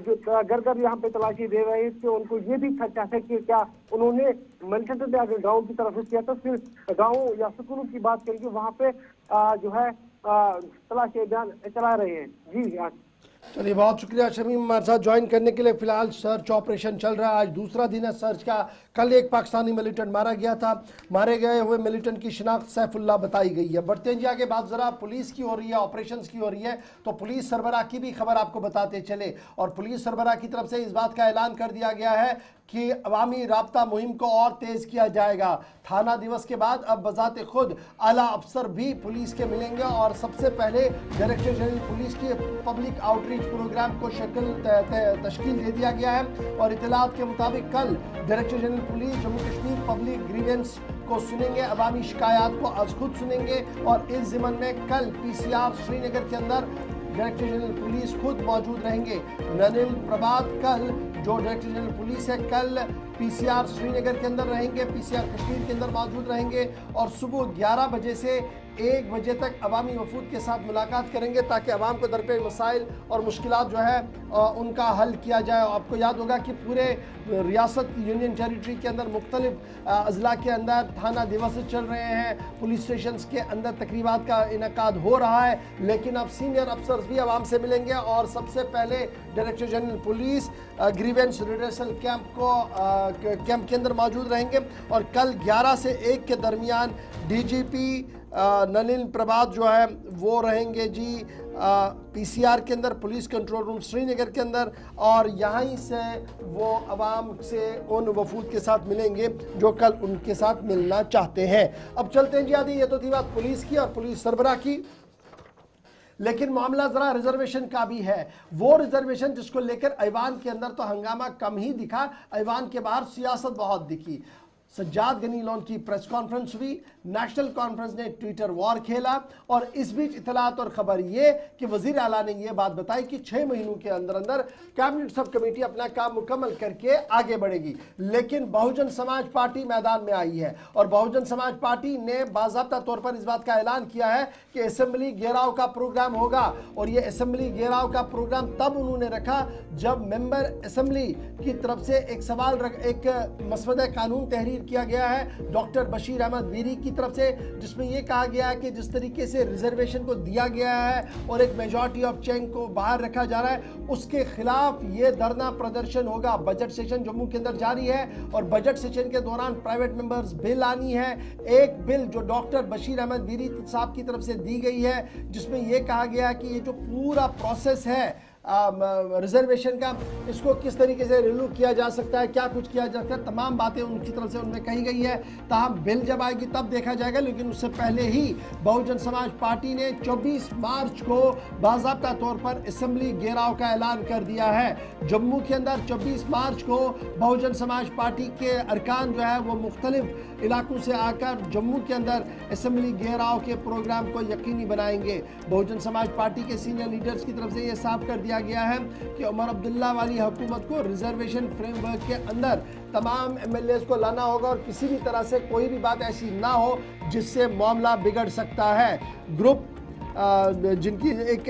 जो घर घर यहाँ पे तलाशी दे रहे हैं, उनको ये भी खदशा है कि क्या उन्होंने मिलिटेंट ने अगर गाँव की तरफ रुक किया तो फिर गाँव या स्कूलों की बात करेंगे, वहाँ पे जो है तलाशी अभियान चला रहे हैं। जी आज चलिए, बहुत शुक्रिया शमीम हमारे साथ ज्वाइन करने के लिए। फिलहाल सर्च ऑपरेशन चल रहा है, आज दूसरा दिन है सर्च का। कल एक पाकिस्तानी मिलिटेंट मारा गया था। मारे गए हुए मिलिटेंट की शिनाख्त सैफुल्लाह बताई गई है। बढ़ते जी आगे, बात जरा पुलिस की हो रही है, ऑपरेशंस की हो रही है, तो पुलिस सरबराह की भी खबर आपको बताते चले। और पुलिस सरबराह की तरफ से इस बात का ऐलान कर दिया गया है कि अवामी राब्ता मुहिम को और तेज किया जाएगा। थाना दिवस के बाद अब बजाते खुद आला अफसर भी पुलिस के मिलेंगे और सबसे पहले डायरेक्टर जनरल पुलिस की पब्लिक आउटरीच प्रोग्राम को तश्कील दे दिया गया है। और इतलात के मुताबिक कल director general police Jammu Kashmir public grievance को सुनेंगे, अवामी शिकायत को आज खुद सुनेंगे। और इस ज़िमन में कल PCR श्रीनगर के अंदर डायरेक्टर जनरल पुलिस खुद मौजूद रहेंगे। ननिल प्रभात कल जो डायरेक्टर जनरल पुलिस है, कल PCR श्रीनगर के अंदर रहेंगे, PCR कश्मीर के अंदर मौजूद रहेंगे और सुबह 11 बजे से 1 बजे तक अवामी वफूद के साथ मुलाकात करेंगे ताकि अवाम को दरपेश मसाइल और मुश्किलात जो है उनका हल किया जाए। आपको याद होगा कि पूरे रियासत यूनियन टेरिटरी के अंदर मुख्तलिफ अजला के अंदर थाना दिवस चल रहे हैं, पुलिस स्टेशन के अंदर तकरीबात का इनकाद हो रहा है। लेकिन अब सीनियर अफसर्स भी अवाम से मिलेंगे और सबसे पहले director general police grievance redressal camp के अंदर मौजूद रहेंगे। और कल 11 से 1 के दरमियान DGP नलिन प्रभात जो है वो रहेंगे जी PCR के अंदर, पुलिस कंट्रोल रूम श्रीनगर के अंदर। और यहाँ से वो अवाम से उन वफूद के साथ मिलेंगे जो कल उनके साथ मिलना चाहते हैं। अब चलते हैं जी आदि, ये तो थी बात पुलिस की और पुलिस सरबराह की। लेकिन मामला जरा रिजर्वेशन का भी है। वो रिजर्वेशन जिसको लेकर ऐवान के अंदर तो हंगामा कम ही दिखा, ऐवान के बाहर सियासत बहुत दिखी। सज्जाद गनी लोन की प्रेस कॉन्फ्रेंस हुई, नेशनल कॉन्फ्रेंस ने ट्विटर वॉर खेला और इस बीच इतलात और खबर ये कि वजीर आला ने यह बात बताई कि 6 महीनों के अंदर अंदर कैबिनेट सब कमेटी अपना काम मुकम्मल करके आगे बढ़ेगी। लेकिन बहुजन समाज पार्टी मैदान में आई है और बहुजन समाज पार्टी ने बाज़ाब्ता तौर पर इस बात का ऐलान किया है कि असेंबली घेराव का प्रोग्राम होगा। और ये असेंबली घेराव का प्रोग्राम तब उन्होंने रखा जब मेंबर असेंबली की तरफ से एक सवाल एक मसवदा कानून तहरीर किया गया है डॉक्टर बशीर अहमद वीरी की तरफ से, जिसमें यह कहा गया है कि जिस तरीके से रिजर्वेशन को दिया गया है और एक मेजॉरिटी ऑफ चेंज को बाहर रखा जा रहा है, उसके खिलाफ ये धरना प्रदर्शन होगा। बजट सेशन जम्मू के अंदर जारी है और बजट सेशन के दौरान प्राइवेट मेंबर्स बिल आनी है। एक बिल जो डॉक्टर बशीर अहमद वीरी साहब की तरफ से दी गई है, जिसमें यह कहा गया है कि ये जो पूरा प्रोसेस है रिजर्वेशन का, इसको किस तरीके से रिन्यू किया जा सकता है, क्या कुछ किया जा सकता है, तमाम बातें उनकी तरफ से उनमें कही गई है। ताहम बिल जब आएगी तब देखा जाएगा। लेकिन उससे पहले ही बहुजन समाज पार्टी ने 24 मार्च को बाज़ाब्ता तौर पर असेंबली घेराव का ऐलान कर दिया है। जम्मू के अंदर 24 मार्च को बहुजन समाज पार्टी के अरकान जो है वो मुख्तलिफ इलाकों से आकर जम्मू के अंदर असेंबली घेराव के प्रोग्राम को यकीनी बनाएंगे। बहुजन समाज पार्टी के सीनियर लीडर्स की तरफ से ये साफ कर दिया गया है कि उमर अब्दुल्ला वाली हुकूमत को रिजर्वेशन फ्रेमवर्क के अंदर तमाम MLAs को लाना होगा और किसी भी तरह से कोई भी बात ऐसी ना हो जिससे मामला बिगड़ सकता है। ग्रुप जिनकी एक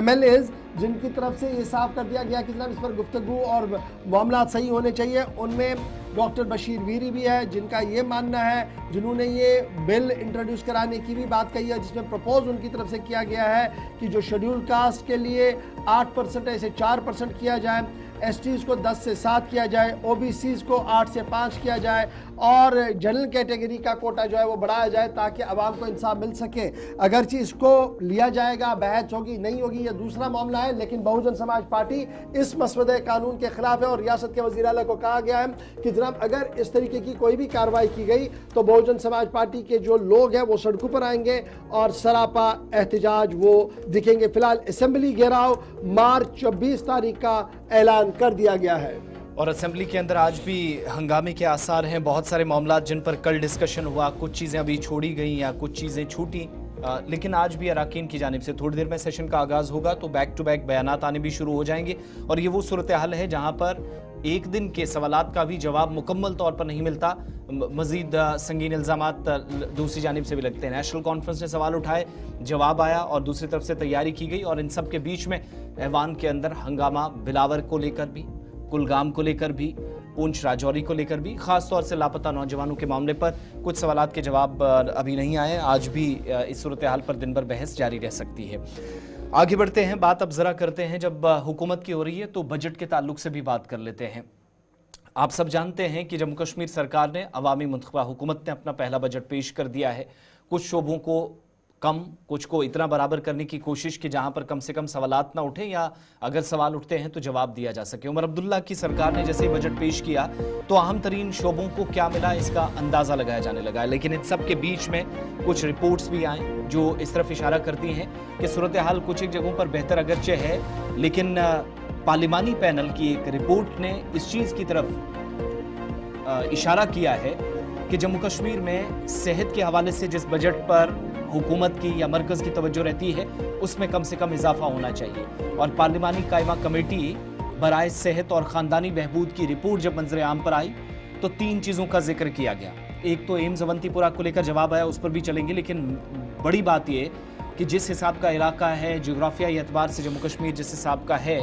MLAs जिनकी तरफ से ये साफ कर दिया गया कि जनाब इस पर गुफ्तगू और मामला सही होने चाहिए, उनमें डॉक्टर बशीर वीरी भी है जिनका ये मानना है, जिन्होंने ये बिल इंट्रोड्यूस कराने की भी बात कही है, जिसमें प्रपोज उनकी तरफ से किया गया है कि जो शेड्यूल कास्ट के लिए 8% ऐसे 4% किया जाए, STs को 10 से 7 किया जाए, OBCs को 8 से 5 किया जाए और जनरल कैटेगरी का कोटा जो है वो बढ़ाया जाए ताकि आवाम को इंसाफ मिल सके। अगरचे इसको लिया जाएगा, बहस होगी नहीं होगी यह दूसरा मामला है, लेकिन बहुजन समाज पार्टी इस मसवदे कानून के खिलाफ है और रियासत के वज़ीर आला को कहा गया है कि जनाब अगर इस तरीके की कोई भी कार्रवाई की गई तो बहुजन समाज पार्टी के जो लोग हैं वो सड़कों पर आएंगे और सरापा एहतजाज वो दिखेंगे। फिलहाल असेंबली घेराव मार्च 24 तारीख का ऐलान कर दिया गया है और असेंबली के अंदर आज भी हंगामे के आसार हैं। बहुत सारे मामला जिन पर कल डिस्कशन हुआ, कुछ चीज़ें अभी छोड़ी गई या कुछ चीज़ें छूटी, लेकिन आज भी अराकीन की जानिब से थोड़ी देर में सेशन का आगाज होगा तो बैक टू बैक बयानात आने भी शुरू हो जाएंगे और ये वो सूरत हाल है जहां पर एक दिन के सवालात का भी जवाब मुकम्मल तौर पर नहीं मिलता। मजीद संगीन इल्जामात दूसरी जानिब से भी लगते हैं। नेशनल कॉन्फ्रेंस ने सवाल उठाए, जवाब आया और दूसरी तरफ से तैयारी की गई और इन सब के बीच में ऐवान के अंदर हंगामा बिलावर को लेकर भी, कुलगाम को लेकर भी, पूंछ राजौरी को लेकर भी, खास तौर से लापता नौजवानों के मामले पर कुछ सवालात के जवाब अभी नहीं आए। आज भी इस सूरत हाल पर दिन भर बहस जारी रह सकती है। आगे बढ़ते हैं, बात अब जरा करते हैं, जब हुकूमत की हो रही है तो बजट के ताल्लुक से भी बात कर लेते हैं। आप सब जानते हैं कि जम्मू कश्मीर सरकार ने अवामी मुंतखबा हुकूमत ने अपना पहला बजट पेश कर दिया है। कुछ शोबों को कम, कुछ को इतना बराबर करने की कोशिश कि जहां पर कम से कम सवालात ना उठे या अगर सवाल उठते हैं तो जवाब दिया जा सके। उमर अब्दुल्ला की सरकार ने जैसे ही बजट पेश किया तो अहम तरीन शोबों को क्या मिला इसका अंदाजा लगाया जाने लगा है। लेकिन इन सब के बीच में कुछ रिपोर्ट्स भी आए जो इस तरफ इशारा करती हैं कि सूरत हाल कुछ एक जगहों पर बेहतर अगरचे है, लेकिन पार्लिमानी पैनल की एक रिपोर्ट ने इस चीज़ की तरफ इशारा किया है कि जम्मू कश्मीर में सेहत के हवाले से जिस बजट पर हुकूमत की या मरकज़ की तवज्जो रहती है उसमें कम से कम इजाफा होना चाहिए। और पार्लिमानी कायमा कमेटी बराए सेहत और ख़ानदानी बहबूद की रिपोर्ट जब मंजर आम पर आई तो 3 चीज़ों का जिक्र किया गया। एक तो एम्स अवंतीपुरा को लेकर जवाब आया, उस पर भी चलेंगे, लेकिन बड़ी बात यह कि जिस हिसाब का इलाका है, जोग्राफियाई एतबार से जम्मू कश्मीर जिस हिसाब का है,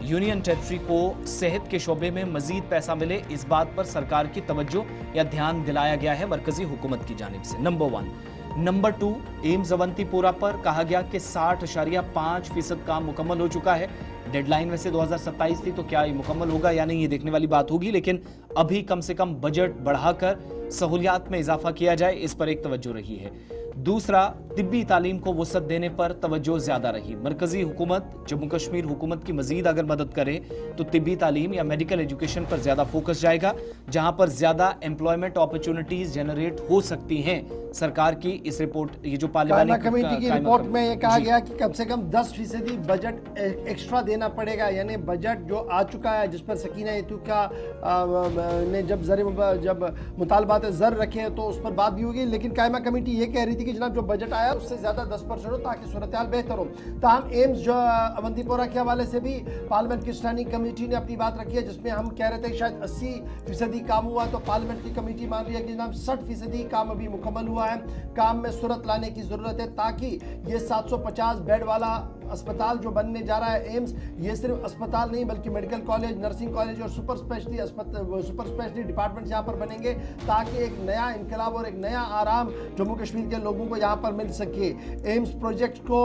यूनियन टेरिटरी को सेहत के शोबे में मजीद पैसा मिले, इस बात पर सरकार की तवज्जो या ध्यान दिलाया गया है मरकजी हुकूमत की जानिब से। नंबर 1। नंबर 2, एम्स अवंतीपुरा पर कहा गया कि 60.5% काम मुकम्मल हो चुका है। डेडलाइन वैसे 2027 थी, तो क्या ये मुकम्मल होगा या नहीं ये देखने वाली बात होगी, लेकिन अभी कम से कम बजट बढ़ाकर सहूलियात में इजाफा किया जाए, इस पर एक तवज्जो रही है। दूसरा, तिब्बी तालीम को वसअत देने पर तवज्जो ज्यादा रही। मरकजी हुकूमत जम्मू कश्मीर हुकूमत की मजीद अगर मदद करे तो तिब्बी तालीम या मेडिकल एजुकेशन पर ज्यादा फोकस जाएगा, जहां पर ज्यादा एम्प्लॉयमेंट अपॉर्चुनिटीज जनरेट हो सकती हैं। सरकार की इस रिपोर्ट, ये जो पार्लियामेंट कमेटी की रिपोर्ट में ये कहा गया कि कम से कम 10% बजट एक्स्ट्रा देना पड़ेगा, यानी बजट जो आ चुका है जिस पर सकीना यतूका ने जब मुतालबात ज़र रखे तो उस पर बात भी होगी, लेकिन कायमा कमेटी ये कह रही थी कि जनाब जो बजट आया उससे ज़्यादा 10% हो ताकि सूरत हाल बेहतर हो। ताहम एम्स जो अवंतीपोरा के हवाले से भी पार्लियामेंट की स्टैंडिंग कमेटी ने अपनी बात रखी है, जिसमें हम कह रहे थे कि शायद 80% काम हुआ, तो पार्लियामेंट की कमेटी मान रही है कि जनाब 60% काम अभी मुकम्मल हुआ है। काम में सूरत लाने की ज़रूरत है ताकि ये 750 बेड वाला अस्पताल जो बनने जा रहा है एम्स, ये सिर्फ अस्पताल नहीं बल्कि मेडिकल कॉलेज, नर्सिंग कॉलेज और सुपर स्पेशलिटी डिपार्टमेंट यहाँ पर बनेंगे, ताकि एक नया इनकलाब और एक नया आराम जम्मू कश्मीर के लोगों को यहाँ पर मिल सके। एम्स प्रोजेक्ट को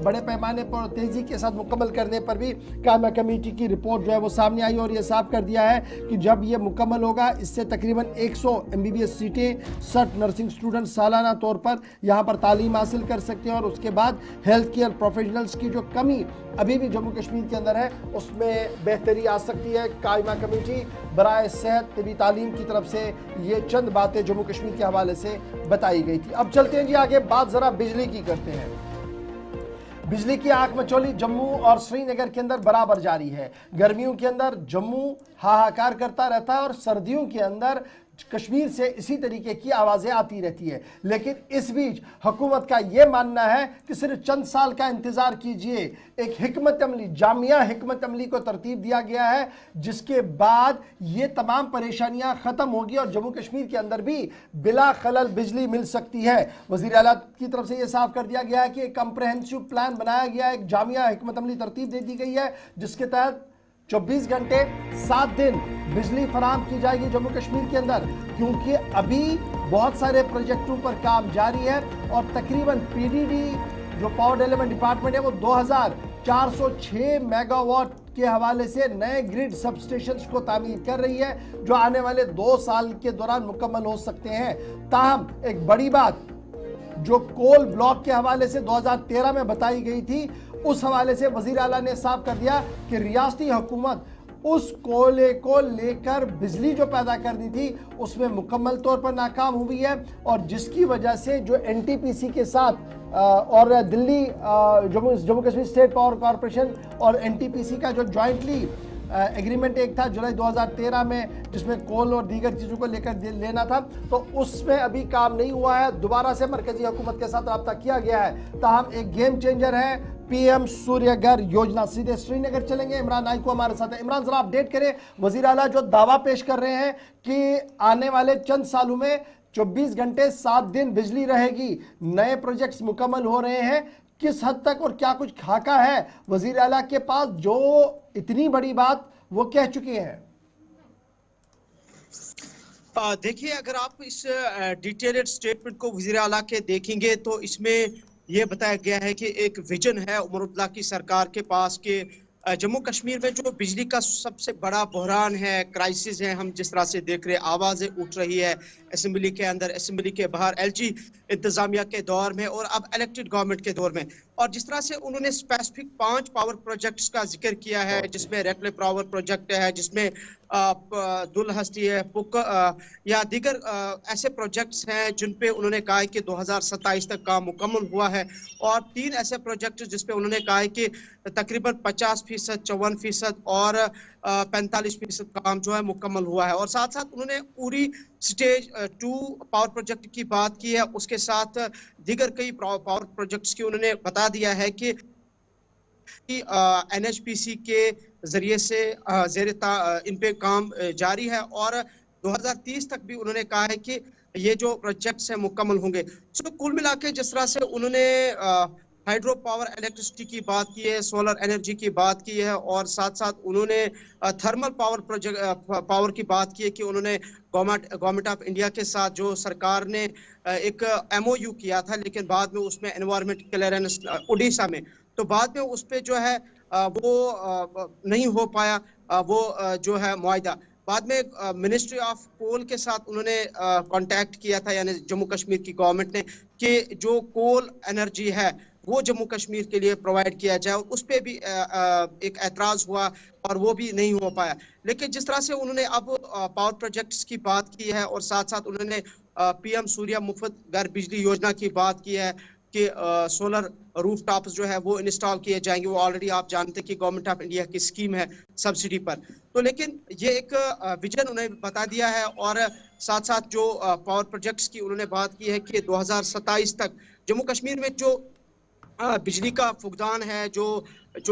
बड़े पैमाने पर तेज़ी के साथ मुकम्मल करने पर भी कायमा कमेटी की रिपोर्ट जो है वो सामने आई और ये साफ कर दिया है कि जब ये मुकम्मल होगा इससे तकरीबन 100 MBBS सीटें 60 नर्सिंग स्टूडेंट सालाना तौर पर यहाँ पर तालीम हासिल कर सकते हैं और उसके बाद हेल्थ केयर प्रोफेशनल्स की जो कमी अभी भी जम्मू कश्मीर के अंदर है उसमें बेहतरी आ सकती है। कायमा कमेटी बराए सेहत तबी तालीम की तरफ से ये चंद बातें जम्मू कश्मीर के हवाले से बताई गई थी। अब चलते हैं जी आगे, बात ज़रा बिजली की करते हैं। बिजली की आंख मचौली जम्मू और श्रीनगर के अंदर बराबर जारी है। गर्मियों के अंदर जम्मू हाहाकार करता रहता है और सर्दियों के अंदर कश्मीर से इसी तरीके की आवाज़ें आती रहती है, लेकिन इस बीच हुकूमत का ये मानना है कि सिर्फ चंद साल का इंतज़ार कीजिए, एक हिकमत अमली, जामिया हिकमत अमली को तरतीब दिया गया है जिसके बाद ये तमाम परेशानियां ख़त्म होगी और जम्मू कश्मीर के अंदर भी बिला खलल बिजली मिल सकती है। वज़ीर आला की तरफ से ये साफ कर दिया गया है कि एक कम्प्रहेंसिव प्लान बनाया गया है, एक जामिया हिकमत अमली तरतीब दे दी गई है जिसके तहत 24 घंटे 7 दिन बिजली फराहम की जाएगी जम्मू कश्मीर के अंदर, क्योंकि अभी बहुत सारे प्रोजेक्टों पर काम जारी है और तकरीबन पीडीडी जो पावर डेवलपमेंट डिपार्टमेंट है वो 2406 मेगावाट के हवाले से नए ग्रिड सब स्टेशंस को तामीर कर रही है जो आने वाले 2 साल के दौरान मुकम्मल हो सकते हैं। ताहम एक बड़ी बात जो कोल ब्लॉक के हवाले से 2013 में बताई गई थी, उस हवाले से वजीर आला ने साफ कर दिया कि रियासती हुकूमत उस कोयले को लेकर बिजली जो पैदा करनी थी उसमें मुकम्मल तौर पर नाकाम हुई है और जिसकी वजह से जो एनटीपीसी के साथ और Delhi Jammu Kashmir state power corporation और एनटीपीसी का जो जॉइंटली एग्रीमेंट एक था जुलाई 2013 में, जिसमें कोल और दीगर चीज़ों को लेकर लेना था, तो उसमें अभी काम नहीं हुआ है। दोबारा से मरकजी हुकूमत के साथ रब्ता किया गया है। ताहम एक गेम चेंजर है पीएम सूर्य घर योजना। सीधे श्रीनगर चलेंगे, इमरान नाइको हमारे साथ है। इमरान जरा अपडेट करें, वजीर आला जो दावा पेश कर रहे हैं कि आने वाले चंद सालों में 24 घंटे 7 दिन बिजली रहेगी, नए प्रोजेक्ट्स मुकम्मल हो रहे हैं, किस हद तक और क्या कुछ खाका है वजीर आला के पास जो इतनी बड़ी बात वो कह चुके हैं? देखिए, अगर आप इस डिटेल्ड स्टेटमेंट को वजीर आला के देखेंगे तो इसमें यह बताया गया है कि एक विजन है उमर अब्दुल्ला की सरकार के पास कि जम्मू कश्मीर में जो बिजली का सबसे बड़ा बहरान है, क्राइसिस है, हम जिस तरह से देख रहे हैं, आवाज़ें उठ रही है असेंबली के अंदर, असेंबली के बाहर, एलजी इंतजामिया के दौर में और अब इलेक्टेड गवर्नमेंट के दौर में। और जिस तरह से उन्होंने स्पेसिफिक 5 पावर प्रोजेक्ट्स का जिक्र किया है, जिसमें रेकले पावर प्रोजेक्ट है, जिसमें दुल हस्ती है, पुक या दीगर ऐसे प्रोजेक्ट्स हैं जिन पे उन्होंने कहा है कि 2027 तक काम मुकम्मल हुआ है, और 3 ऐसे प्रोजेक्ट जिस पे उन्होंने कहा है कि तकरीबन 50%, 54% और 45% काम जो है मुकम्मल हुआ है। और साथ साथ उन्होंने पूरी स्टेज 2 पावर प्रोजेक्ट की बात की है, उसके साथ दीगर कई पावर प्रोजेक्ट्स की उन्होंने बता दिया है कि NHPC के जरिए से इन पे काम जारी है, और 2030 तक भी उन्होंने कहा है कि ये जो प्रोजेक्ट्स हैं मुकम्मल होंगे। सो कुल मिला के जिस तरह से उन्होंने हाइड्रो पावर इलेक्ट्रिसिटी की बात की है, सोलर एनर्जी की बात की है, और साथ साथ उन्होंने थर्मल पावर की बात की है कि उन्होंने गवर्नमेंट ऑफ इंडिया के साथ जो सरकार ने एक MOU किया था, लेकिन बाद में उसमें एनवायरमेंट क्लियरेंस उड़ीसा में, तो बाद में उस पर जो है वो नहीं हो पाया वो जो है मुआहदा। बाद में मिनिस्ट्री ऑफ कोल के साथ उन्होंने कांटेक्ट किया था, यानी जम्मू कश्मीर की गवर्नमेंट ने, कि जो कोल एनर्जी है वो जम्मू कश्मीर के लिए प्रोवाइड किया जाए, उस पर भी एक ऐतराज़ हुआ और वो भी नहीं हो पाया। लेकिन जिस तरह से उन्होंने अब पावर प्रोजेक्ट्स की बात की है, और साथ साथ उन्होंने PM सूर्या मुफ्त घर बिजली योजना की बात की है कि सोलर रूफ टॉप्स जो है वो इंस्टॉल किए जाएंगे, वो ऑलरेडी आप जानते हैं कि गवर्नमेंट ऑफ इंडिया की स्कीम है सब्सिडी पर। तो लेकिन ये एक विजन उन्हें बता दिया है, और साथ साथ जो पावर प्रोजेक्ट्स की उन्होंने बात की है कि 2027 तक जम्मू कश्मीर में जो बिजली का फुकदान है, जो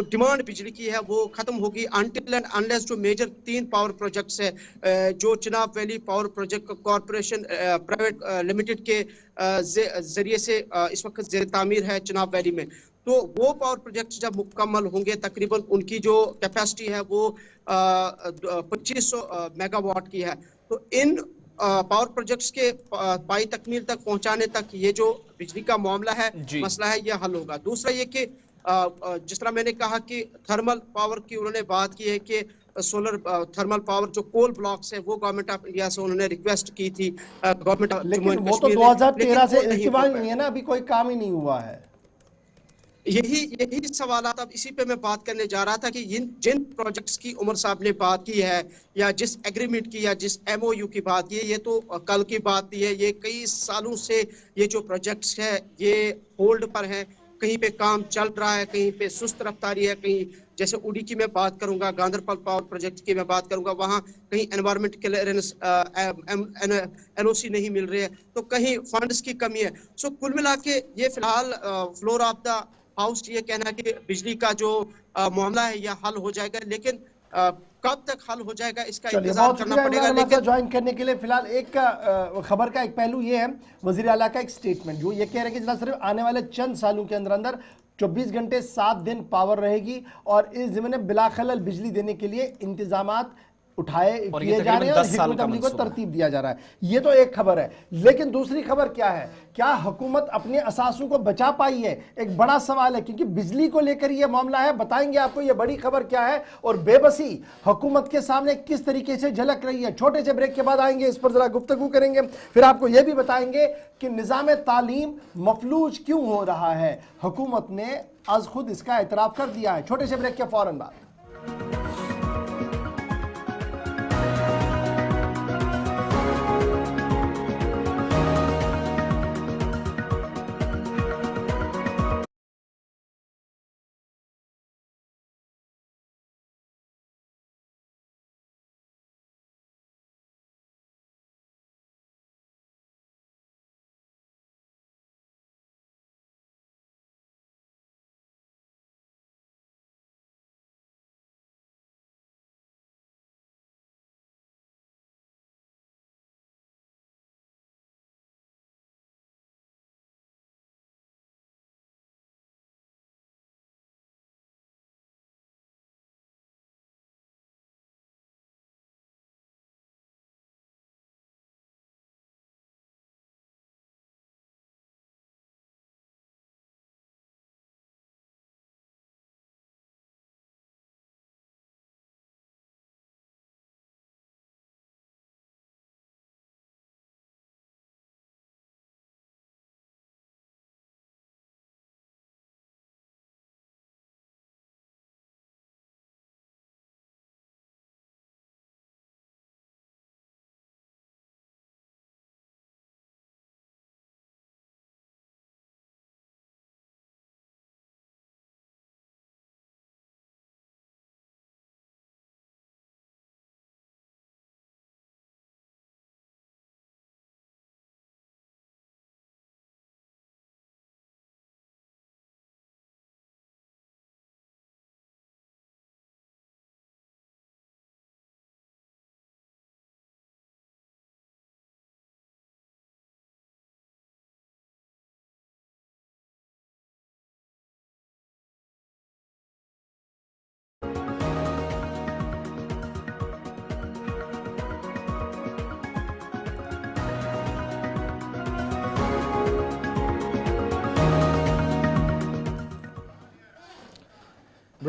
डिमांड बिजली की है वो खत्म होगी अनटिल एंड अनलेस जो मेजर 3 पावर प्रोजेक्ट्स है, जो Chenab valley power project corporation private limited के जरिए से इस वक्त ज़ेर तामीर है चिनाब वैली में, तो वो पावर प्रोजेक्ट्स जब मुकम्मल होंगे, तकरीबन उनकी जो कैपेसिटी है वो 2500 मेगावाट की है। तो इन पावर प्रोजेक्ट्स के पाई तकमील तक पहुंचाने तक ये जो बिजली का मामला है, मसला है, ये हल होगा। दूसरा ये कि जिस तरह मैंने कहा कि थर्मल पावर की उन्होंने बात की है कि सोलर थर्मल पावर जो कोल ब्लॉक्स है वो गवर्नमेंट ऑफ इंडिया से उन्होंने रिक्वेस्ट की थी गवर्नमेंट ऑफ, लेकिन वो तो 2013 से इस्तेमाल नहीं है ना, अभी कोई काम ही नहीं हुआ है। यही सवाल अब इसी पे मैं बात करने जा रहा था कि जिन प्रोजेक्ट्स की उमर साहब ने बात की है, या जिस एग्रीमेंट की या जिस MOU की बात की है, ये तो कल की बात नहीं है, ये कई सालों से ये जो प्रोजेक्ट्स है ये होल्ड पर है, कहीं पे काम चल रहा है, कहीं पे सुस्त रफ्तारी है, कहीं जैसे उड़ी की मैं बात करूंगा, गांधरबल पावर प्रोजेक्ट की मैं बात करूंगा, वहां कहीं एनवायरमेंट क्लियरेंस NOC नहीं मिल रही है, तो कहीं फंड्स की कमी है। सो कुल मिला के ये फिलहाल फ्लोर ऑफ द हाउस ये कहना कि बिजली का जो मामला है यह हल हो जाएगा, लेकिन कब तक हल हो जाएगा इसका इंतजार करना पड़ेगा। लेकिन ज्वाइन करने के लिए फिलहाल एक खबर का एक पहलू ये है, वजीर आला का एक स्टेटमेंट जो ये कह रहे हैं कि सिर्फ आने वाले चंद सालों के अंदर अंदर 24 घंटे 7 दिन पावर रहेगी, और इस जिम्मे बिलाखलल बिजली देने के लिए इंतजामात उठाए किए जा रहे हैं और हिकमत अमली को तरतीब दिया जा रहा है। ये तो एक खबर है, लेकिन दूसरी खबर क्या है, क्या हुकूमत अपने असासों को बचा पाई है? एक बड़ा सवाल है, क्योंकि बिजली को लेकर ये मामला है। बताएंगे आपको ये बड़ी खबर क्या है और बेबसी हुकूमत के सामने किस तरीके से झलक रही है। छोटे से ब्रेक के बाद आएंगे, इस पर जरा गुफ्तगू करेंगे, फिर आपको यह भी बताएंगे कि निज़ाम तालीम मफलूज क्यों हो रहा है। हुकूमत ने आज खुद इसका एतराफ़ कर दिया है। छोटे से ब्रेक के फौरन बाद।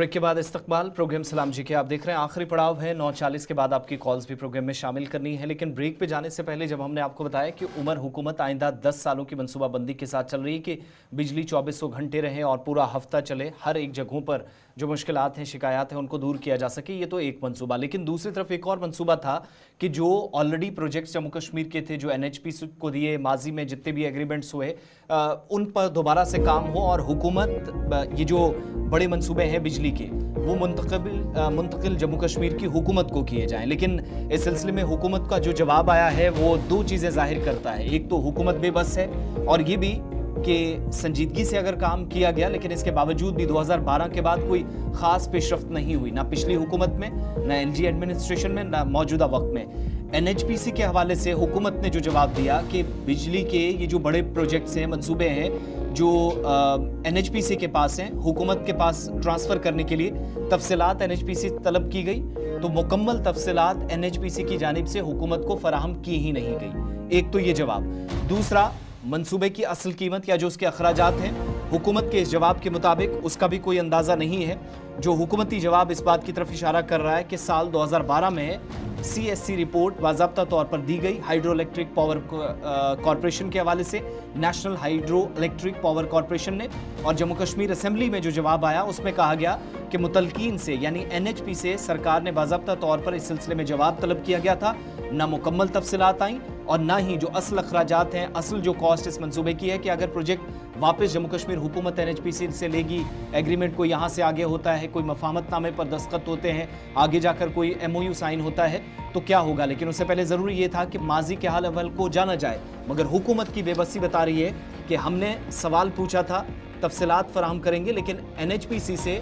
ब्रेक के बाद इस्तकबाल प्रोग्राम सलाम जी के आप देख रहे हैं। आखिरी पड़ाव है 9:40 के बाद आपकी कॉल्स भी प्रोग्राम में शामिल करनी है। लेकिन ब्रेक पे जाने से पहले जब हमने आपको बताया कि उमर हुकूमत आइंदा 10 सालों की मनसूबाबंदी के साथ चल रही है कि बिजली 2400 घंटे रहे और पूरा हफ्ता चले, हर एक जगहों पर जो मुश्किलात हैं, शिकायत हैं, उनको दूर किया जा सके, ये तो एक मनसूबा। लेकिन दूसरी तरफ एक और मनसूबा था कि जो ऑलरेडी प्रोजेक्ट्स जम्मू कश्मीर के थे, जो NHPC को दिए, माजी में जितने भी एग्रीमेंट्स हुए, उन पर दोबारा से काम हो और हुकूमत ये जो बड़े मंसूबे हैं बिजली के वो मुंतकिल जम्मू कश्मीर की हुकूमत को किए जाएं। लेकिन इस सिलसिले में हुकूमत का जो जवाब आया है वो दो चीज़ें जाहिर करता है। एक तो हुकूमत बेबस है और ये भी कि संजीदगी से अगर काम किया गया, लेकिन इसके बावजूद भी 2012 के बाद कोई ख़ास पेशरफ्त नहीं हुई, ना पिछली हुकूमत में, ना LG एडमिनिस्ट्रेशन में, ना मौजूदा वक्त में। NHPC के हवाले से हुकूमत ने जो जवाब दिया कि बिजली के ये जो बड़े प्रोजेक्ट्स हैं, मंसूबे हैं, जो NHPC के पास हैं, हुकूमत के पास ट्रांसफ़र करने के लिए तफसीलात NHPC तलब की गई, तो मुकम्मल तफसीलात NHPC की जानिब से हुकूमत को फराहम की ही नहीं गई। एक तो ये जवाब। दूसरा, मंसूबे की असल कीमत या जो उसके अखराजात हैं, हुकूमत के इस जवाब के मुताबिक उसका भी कोई अंदाज़ा नहीं है। जो हुकूमती जवाब इस बात की तरफ इशारा कर रहा है कि साल 2012 में CSC रिपोर्ट बाज़ाब्ता तौर पर दी गई हाइड्रो इलेक्ट्रिक पावर कॉरपोरेशन के हवाले से, national hydro electric power corporation ने, और जम्मू कश्मीर असेंबली में जो जवाब आया उसमें कहा गया कि मुतलकीन से यानी NHP से सरकार ने बाज़ाब्ता तौर पर इस सिलसिले में जवाब तलब किया गया था। ना मुकम्मल तफसीलात आई और ना ही जो असल अखराजात हैं, असल जो कॉस्ट इस मंसूबे की है कि अगर प्रोजेक्ट वापस जम्मू कश्मीर हुकूमत NHPC से लेगी, एग्रीमेंट कोई यहाँ से आगे होता है, कोई मफाहमतनामे पर दस्तखत होते हैं, आगे जाकर कोई MOU साइन होता है, तो क्या होगा। लेकिन उससे पहले ज़रूरी ये था कि माजी के हाल अव्वल को जाना जाए। मगर हुकूमत की बेबसी बता रही है कि हमने सवाल पूछा था, तफसीलात फराहम करेंगे, लेकिन NHPC से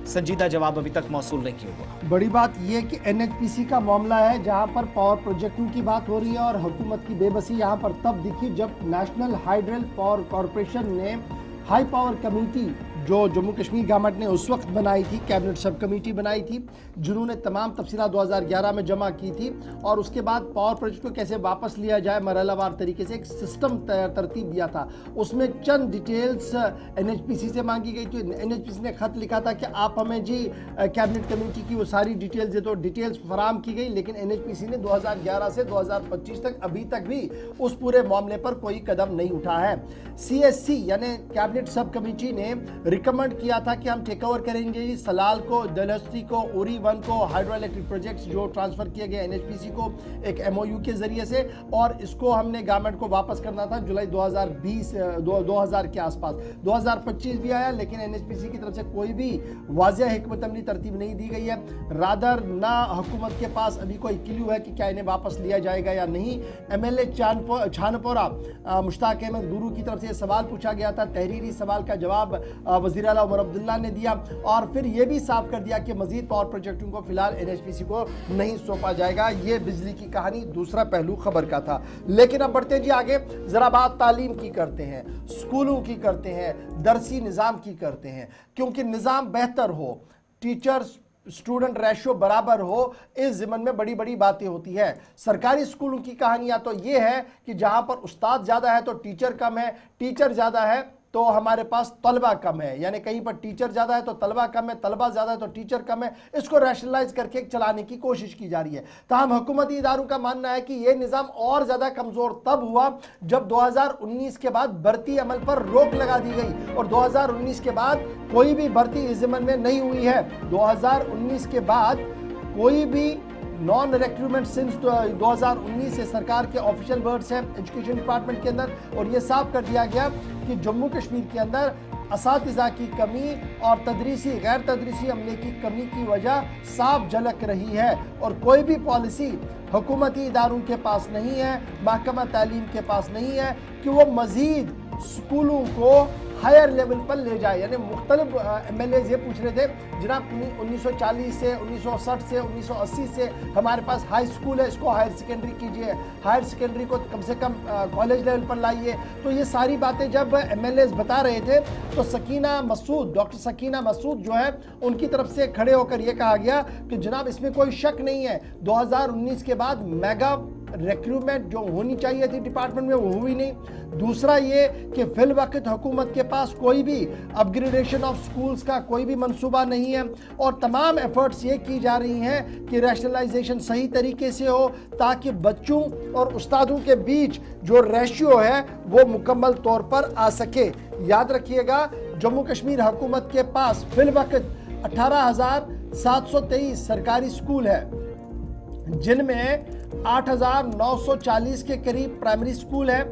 संजीदा जवाब अभी तक मौसूल नहीं हुआ। बड़ी बात यह कि NHPC का मामला है जहां पर पावर प्रोजेक्टों की बात हो रही है और हुकूमत की बेबसी यहां पर तब दिखी जब नेशनल हाइड्रो पावर कॉरपोरेशन ने हाई पावर कमेटी जो जम्मू कश्मीर गवर्नमेंट ने उस वक्त बनाई थी, कैबिनेट सब कमेटी बनाई थी, जिन्होंने तमाम तफसीलात 2011 में जमा की थी, और उसके बाद पावर प्रोजेक्ट को कैसे वापस लिया जाए मरहलावार तरीके से एक सिस्टम तरतीब दिया था। उसमें चंद डिटेल्स NHPC से मांगी गई थी। NHPC ने ख़त लिखा था कि आप हमें जी कैबिनेट कमेटी की वो सारी डिटेल्स दे, तो डिटेल्स फराम की गई। लेकिन NHPC ने 2011 से 2025 तक अभी तक भी उस पूरे मामले पर कोई कदम नहीं उठा है। CSC यानी कैबिनेट सब कमेटी ने रिकमेंड किया था कि हम टेक ओवर करेंगे सलाल को, डलहस्ती को, उरी 1 को, हाइड्रो इलेक्ट्रिक प्रोजेक्ट्स जो ट्रांसफ़र किए गए NHPC को एक MOU के ज़रिए से, और इसको हमने गवर्नमेंट को वापस करना था जुलाई 2000 के आसपास। 2025 भी आया लेकिन NHPC की तरफ से कोई भी वाज़ेह हिकमत अमली तरतीब नहीं दी गई है। रादर ना हुकूमत के पास अभी कोई क्लू है कि क्या इन्हें वापस लिया जाएगा या नहीं। MLA छानपोरा मुश्ताक अहमद गुरु की तरफ से सवाल पूछा गया था, तहरीरी सवाल का जवाब वज़ीर आला उमर अब्दुल्ला ने दिया, और फिर यह भी साफ कर दिया कि मजीद पावर प्रोजेक्टों को फिलहाल NHPC को नहीं सौंपा जाएगा। ये बिजली की कहानी दूसरा पहलू खबर का था। लेकिन अब बढ़ते हैं जी आगे, जरा बात तालीम की करते हैं, स्कूलों की करते हैं, दरसी निज़ाम की करते हैं, क्योंकि निज़ाम बेहतर हो, टीचर्स स्टूडेंट रेशो बराबर हो, इस ज़िमन में बड़ी बड़ी बातें होती है। सरकारी स्कूलों की कहानियाँ तो ये है कि जहाँ पर उस्ताद ज़्यादा है तो टीचर कम है, टीचर ज़्यादा है तो हमारे पास तलबा कम है, यानी कहीं पर टीचर ज़्यादा है तो तलबा कम है, तलबा ज़्यादा है तो टीचर कम है। इसको रैशनलाइज करके चलाने की कोशिश की जा रही है। ताहम हुकूमती इदारों का मानना है कि यह निज़ाम और ज़्यादा कमज़ोर तब हुआ जब 2019 के बाद भर्ती अमल पर रोक लगा दी गई, और 2019 के बाद कोई भी भर्ती इस ज़िमन में नहीं हुई है। 2019 के बाद कोई भी नॉन रिक्रूटमेंट सिंस 2019 से सरकार के ऑफिशियल वर्ड्स हैं एजुकेशन डिपार्टमेंट के अंदर, और ये साफ कर दिया गया कि जम्मू कश्मीर के अंदर असातिज़ा की कमी और तदरीसी गैर तदरीसी अमले की कमी की वजह साफ झलक रही है, और कोई भी पॉलिसी हुकूमती इदारों के पास नहीं है, महकमा तालीम के पास नहीं है कि वो मज़ीद स्कूलों को हायर लेवल पर ले जाए। यानी मुख्तलिफ MLAs ये पूछ रहे थे, जनाब 1940 से 1960 से 1980 से हमारे पास हाई स्कूल है, इसको हायर सेकेंडरी कीजिए, हायर सेकेंडरी को कम से कम कॉलेज लेवल पर लाइए। तो ये सारी बातें जब MLAs बता रहे थे तो डॉक्टर सकीना मसूद जो है उनकी तरफ से खड़े होकर ये कहा गया कि जनाब इसमें कोई शक नहीं है, 2019 के बाद मेगा रिक्रूटमेंट जो होनी चाहिए थी डिपार्टमेंट में वो हुई नहीं। दूसरा ये कि फिल वक्त हुकूमत के पास कोई भी अपग्रेडेशन ऑफ स्कूल्स का कोई भी मंसूबा नहीं है और तमाम एफर्ट्स ये की जा रही हैं कि रैशनलाइजेशन सही तरीके से हो ताकि बच्चों और उस्तादों के बीच जो रेशियो है वो मुकम्मल तौर पर आ सके। याद रखिएगा, जम्मू कश्मीर हुकूमत के पास फिल वक्त 18,723 सरकारी स्कूल है, जिनमें 8,940 के करीब प्राइमरी स्कूल है,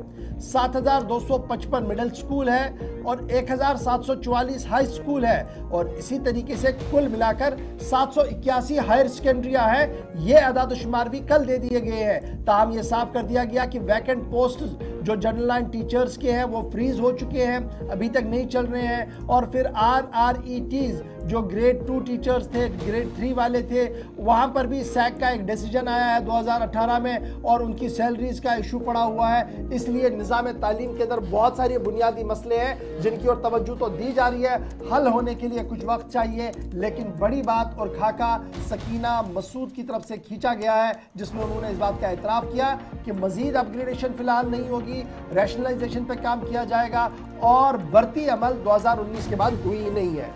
7,255 मिडिल स्कूल है और 1,744 हाई स्कूल है और इसी तरीके से कुल मिलाकर 781 हायर सेकेंडरियां हैं। ये अदाद-ओ-शुमार भी कल दे दिए गए हैं। ताहम ये साफ कर दिया गया कि वैकेंट पोस्ट जो जनरल लाइन टीचर्स के हैं वो फ्रीज हो चुके हैं, अभी तक नहीं चल रहे हैं। और फिर RRETs जो ग्रेड 2 टीचर्स थे, ग्रेड 3 वाले थे, वहाँ पर भी सैक का एक डिसीजन आया है 2018 में और उनकी सैलरीज का इशू पड़ा हुआ है। इसलिए निज़ाम तालीम के अंदर बहुत सारे बुनियादी मसले हैं जिनकी ओर तवज्जो तो दी जा रही है, हल होने के लिए कुछ वक्त चाहिए। लेकिन बड़ी बात और खाका सकीना मसूद की तरफ से खींचा गया है जिसमें उन्होंने इस बात का एतराफ़ किया कि मज़ीद अपग्रेडेशन फ़िलहाल नहीं होगी, रैशनलाइजेशन पर काम किया जाएगा और भर्ती अमल 2019 के बाद हुई नहीं है।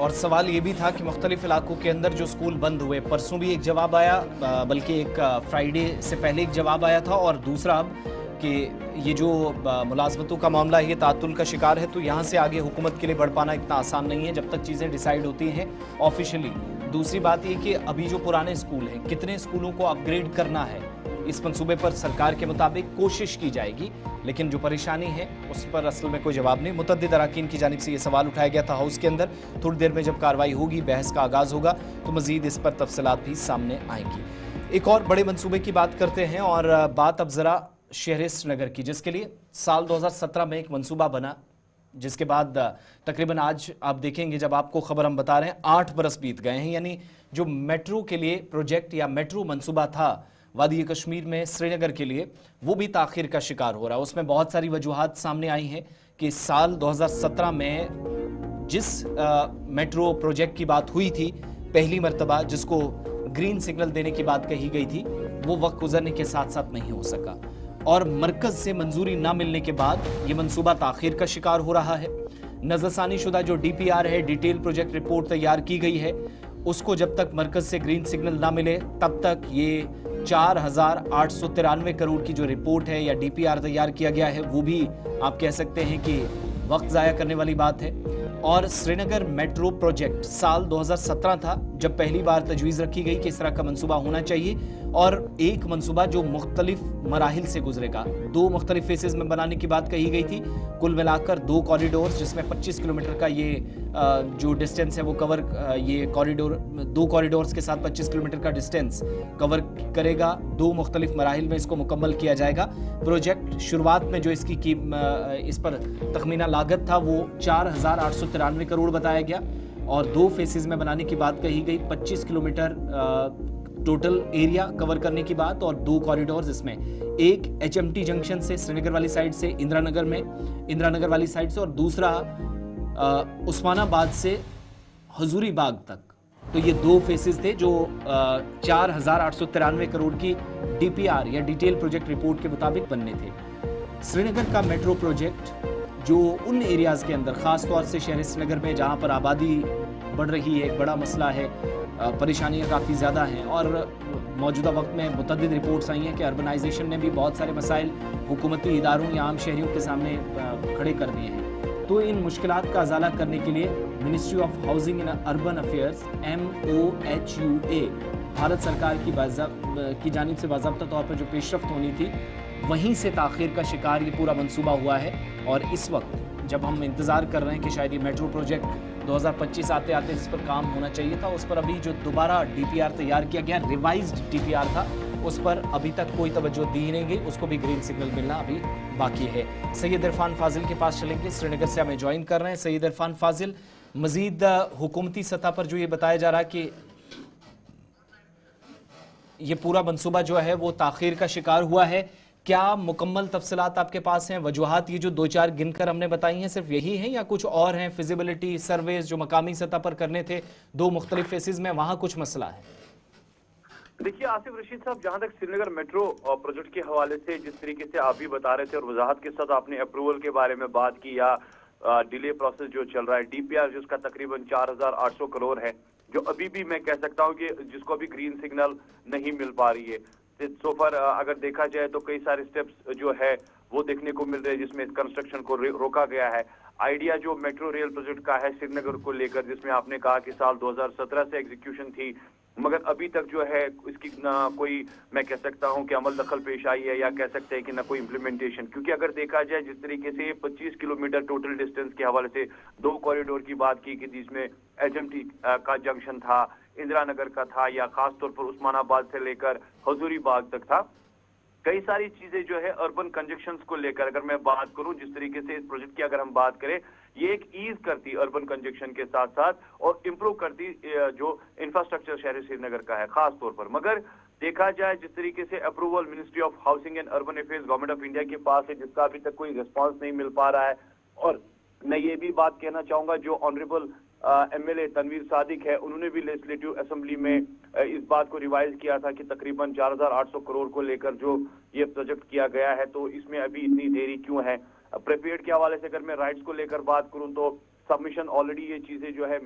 और सवाल ये भी था कि मुख्तलिफ इलाकों के अंदर जो स्कूल बंद हुए, परसों भी एक जवाब आया, बल्कि एक फ्राइडे से पहले एक जवाब आया था और दूसरा अब कि ये जो मुलाजमतों का मामला है ये तातुल का शिकार है, तो यहाँ से आगे हुकूमत के लिए बढ़ पाना इतना आसान नहीं है जब तक चीज़ें डिसाइड होती हैं ऑफिशियली। दूसरी बात ये कि अभी जो पुराने स्कूल हैं, कितने स्कूलों को अपग्रेड करना है, इस मंसूबे पर सरकार के मुताबिक कोशिश की जाएगी, लेकिन जो परेशानी है उस पर असल में कोई जवाब नहीं। मुतअद्दिद अरकान की जानिब से ये सवाल उठाया गया था हाउस के अंदर। थोड़ी देर में जब कार्रवाई होगी, बहस का आगाज़ होगा तो मज़ीद इस पर तफसीलात भी सामने आएंगी। एक और बड़े मंसूबे की बात करते हैं और बात अब ज़रा शहर श्रीनगर की, जिसके लिए साल 2017 में एक मंसूबा बना, जिसके बाद तकरीबन आज आप देखेंगे जब आपको खबर हम बता रहे हैं 8 बरस बीत गए हैं। यानी जो मेट्रो के लिए प्रोजेक्ट या मेट्रो मंसूबा था वादी कश्मीर में श्रीनगर के लिए, वो भी ताख़ीर का शिकार हो रहा है। उसमें बहुत सारी वजूहात सामने आई हैं कि साल 2017 में जिस मेट्रो प्रोजेक्ट की बात हुई थी पहली मरतबा, जिसको ग्रीन सिग्नल देने की बात कही गई थी, वो वक्त गुजरने के साथ साथ नहीं हो सका और मरकज़ से मंजूरी ना मिलने के बाद ये मंसूबा ताख़ीर का शिकार हो रहा है। नज़रसानी शुदा जो DPR है, डिटेल प्रोजेक्ट रिपोर्ट तैयार की गई है, उसको जब तक मरकज़ से ग्रीन सिग्नल ना मिले तब तक ये 4,893 करोड़ की जो रिपोर्ट है या DPR तैयार किया गया है वो भी आप कह सकते हैं कि वक्त ज़ाया करने वाली बात है। और श्रीनगर मेट्रो प्रोजेक्ट साल 2017 था जब पहली बार तजवीज़ रखी गई कि इस तरह का मंसूबा होना चाहिए और एक मंसूबा जो मुख्तलिफ मराहिल से गुजरेगा, 2 मुख्तलिफ फेसेस में बनाने की बात कही गई थी। कुल मिलाकर 2 कॉरिडोर्स जिसमें 25 किलोमीटर का ये जो डिस्टेंस है वो कवर, ये कॉरिडोर 2 कॉरिडोर्स के साथ 25 किलोमीटर का डिस्टेंस कवर करेगा। 2 मुख्तलिफ मराहिल में इसको मुकम्मल किया जाएगा। प्रोजेक्ट शुरुआत में जो इसकी इस पर तखमीना लागत था वो 4,893 करोड़ बताया गया और 2 फेसेस में बनाने की बात कही गई। 25 किलोमीटर टोटल एरिया कवर करने की बात और 2 कॉरिडोर्स, इसमें एक HMT जंक्शन से श्रीनगर वाली साइड से इंदिरा नगर वाली साइड से और दूसरा उस्मानाबाद से हजूरी बाग तक। तो ये 2 फेसेस थे जो 4,893 करोड़ की DPR या डिटेल प्रोजेक्ट रिपोर्ट के मुताबिक बनने थे। श्रीनगर का मेट्रो प्रोजेक्ट जो उन एरियाज़ के अंदर, ख़ास तौर से शहर श्रीनगर में जहाँ पर आबादी बढ़ रही है, एक बड़ा मसला है, परेशानियाँ काफ़ी ज़्यादा हैं और मौजूदा वक्त में मुतअद्दिद रिपोर्ट्स आई हैं कि अर्बनाइजेशन ने भी बहुत सारे मसाइल हुकूमती इदारों या आम शहरियों के सामने खड़े कर दिए हैं। तो इन मुश्किलात का अजाला करने के लिए ministry of housing and urban affairs MOHUA Bharat सरकार की जानिब से बाज़ाब्ता तौर पर जो पेशरफ्त होनी थी वहीं से ताख़ीर का शिकार ये पूरा मंसूबा हुआ है। और इस वक्त जब हम इंतज़ार कर रहे हैं कि शायद ये मेट्रो प्रोजेक्ट 2025 आते आते जिस पर काम होना चाहिए था उस पर अभी जो दोबारा DPR तैयार किया गया, रिवाइज्ड DPR था, उस पर अभी तक कोई तवज्जो दी नहीं गई, उसको भी ग्रीन सिग्नल मिलना अभी बाकी है। सैयद इरफान फाजिल के पास चलेंगे, श्रीनगर से हमें ज्वाइन कर रहे हैं। सैयद इरफान फाजिल, मजीद हुकूमती सतह पर जो ये बताया जा रहा है कि ये पूरा मंसूबा जो है वो ताख़ीर का शिकार हुआ है, क्या मुकम्मल तफसीलात आपके पास हैं? वजूहात ये जो 2-4 गिनकर हमने बताई हैं सिर्फ यही हैं या कुछ और हैं? फिजिबिलिटी सर्वेज जो मकामी सतह पर करने थे 2 मुख्तलिफ फेसेस में, वहाँ कुछ मसला है? देखिए आसिफ रशीद साहब, जहां तक श्रीनगर मेट्रो प्रोजेक्ट के हवाले से जिस तरीके से आप भी बता रहे थे और वजाहत के साथ आपने अप्रूवल के बारे में बात की या डिले प्रोसेस जो चल रहा है, डीपीआर जिसका तकरीबन 4,800 करोड़ है, जो अभी भी मैं कह सकता हूं कि जिसको अभी ग्रीन सिग्नल नहीं मिल पा रही है। सो फar अगर देखा जाए तो कई सारे स्टेप्स जो है वो देखने को मिल रहे हैं जिसमें कंस्ट्रक्शन को रोका गया है। आइडिया जो मेट्रो रेल प्रोजेक्ट का है श्रीनगर को लेकर, जिसमें आपने कहा कि साल 2017 से एग्जीक्यूशन थी, मगर अभी तक जो है इसकी ना कोई मैं कह सकता हूं कि अमल दखल पेश आई है या कह सकते हैं कि ना कोई इम्प्लीमेंटेशन। क्योंकि अगर देखा जाए जिस तरीके से 25 किलोमीटर टोटल डिस्टेंस के हवाले से 2 कॉरिडोर की बात की कि जिसमें एचएमटी का जंक्शन था, इंदिरा नगर का था, या खासतौर पर उस्मानाबाद से लेकर हजूरी बाग तक था, कई सारी चीजें जो है अर्बन कंजक्शंस को लेकर अगर मैं बात करूं, जिस तरीके से इस प्रोजेक्ट की अगर हम बात करें, ये एक ईज करती अर्बन कंजक्शन के साथ साथ और इम्प्रूव करती जो इंफ्रास्ट्रक्चर शहर श्रीनगर का है खास तौर पर। मगर देखा जाए जिस तरीके से approval ministry of housing and urban affairs government of India के पास है, जिसका अभी तक कोई रिस्पॉन्स नहीं मिल पा रहा है। और मैं ये भी बात कहना चाहूंगा, जो ऑनरेबल एमएलए तनवीर सादिक है, उन्होंने भी लेजिस्लेटिव असेंबली में इस बात को रिवाइज किया था कि तकरीबन 4,800 करोड़ को लेकर जो ये प्रोजेक्ट किया गया है, तो इसमें अभी इतनी देरी क्यों है। प्रीपेड के हवाले से अगर मैं राइट्स को लेकर बात करूं तो सबमिशन ऑलरेडी ये चीजें जो है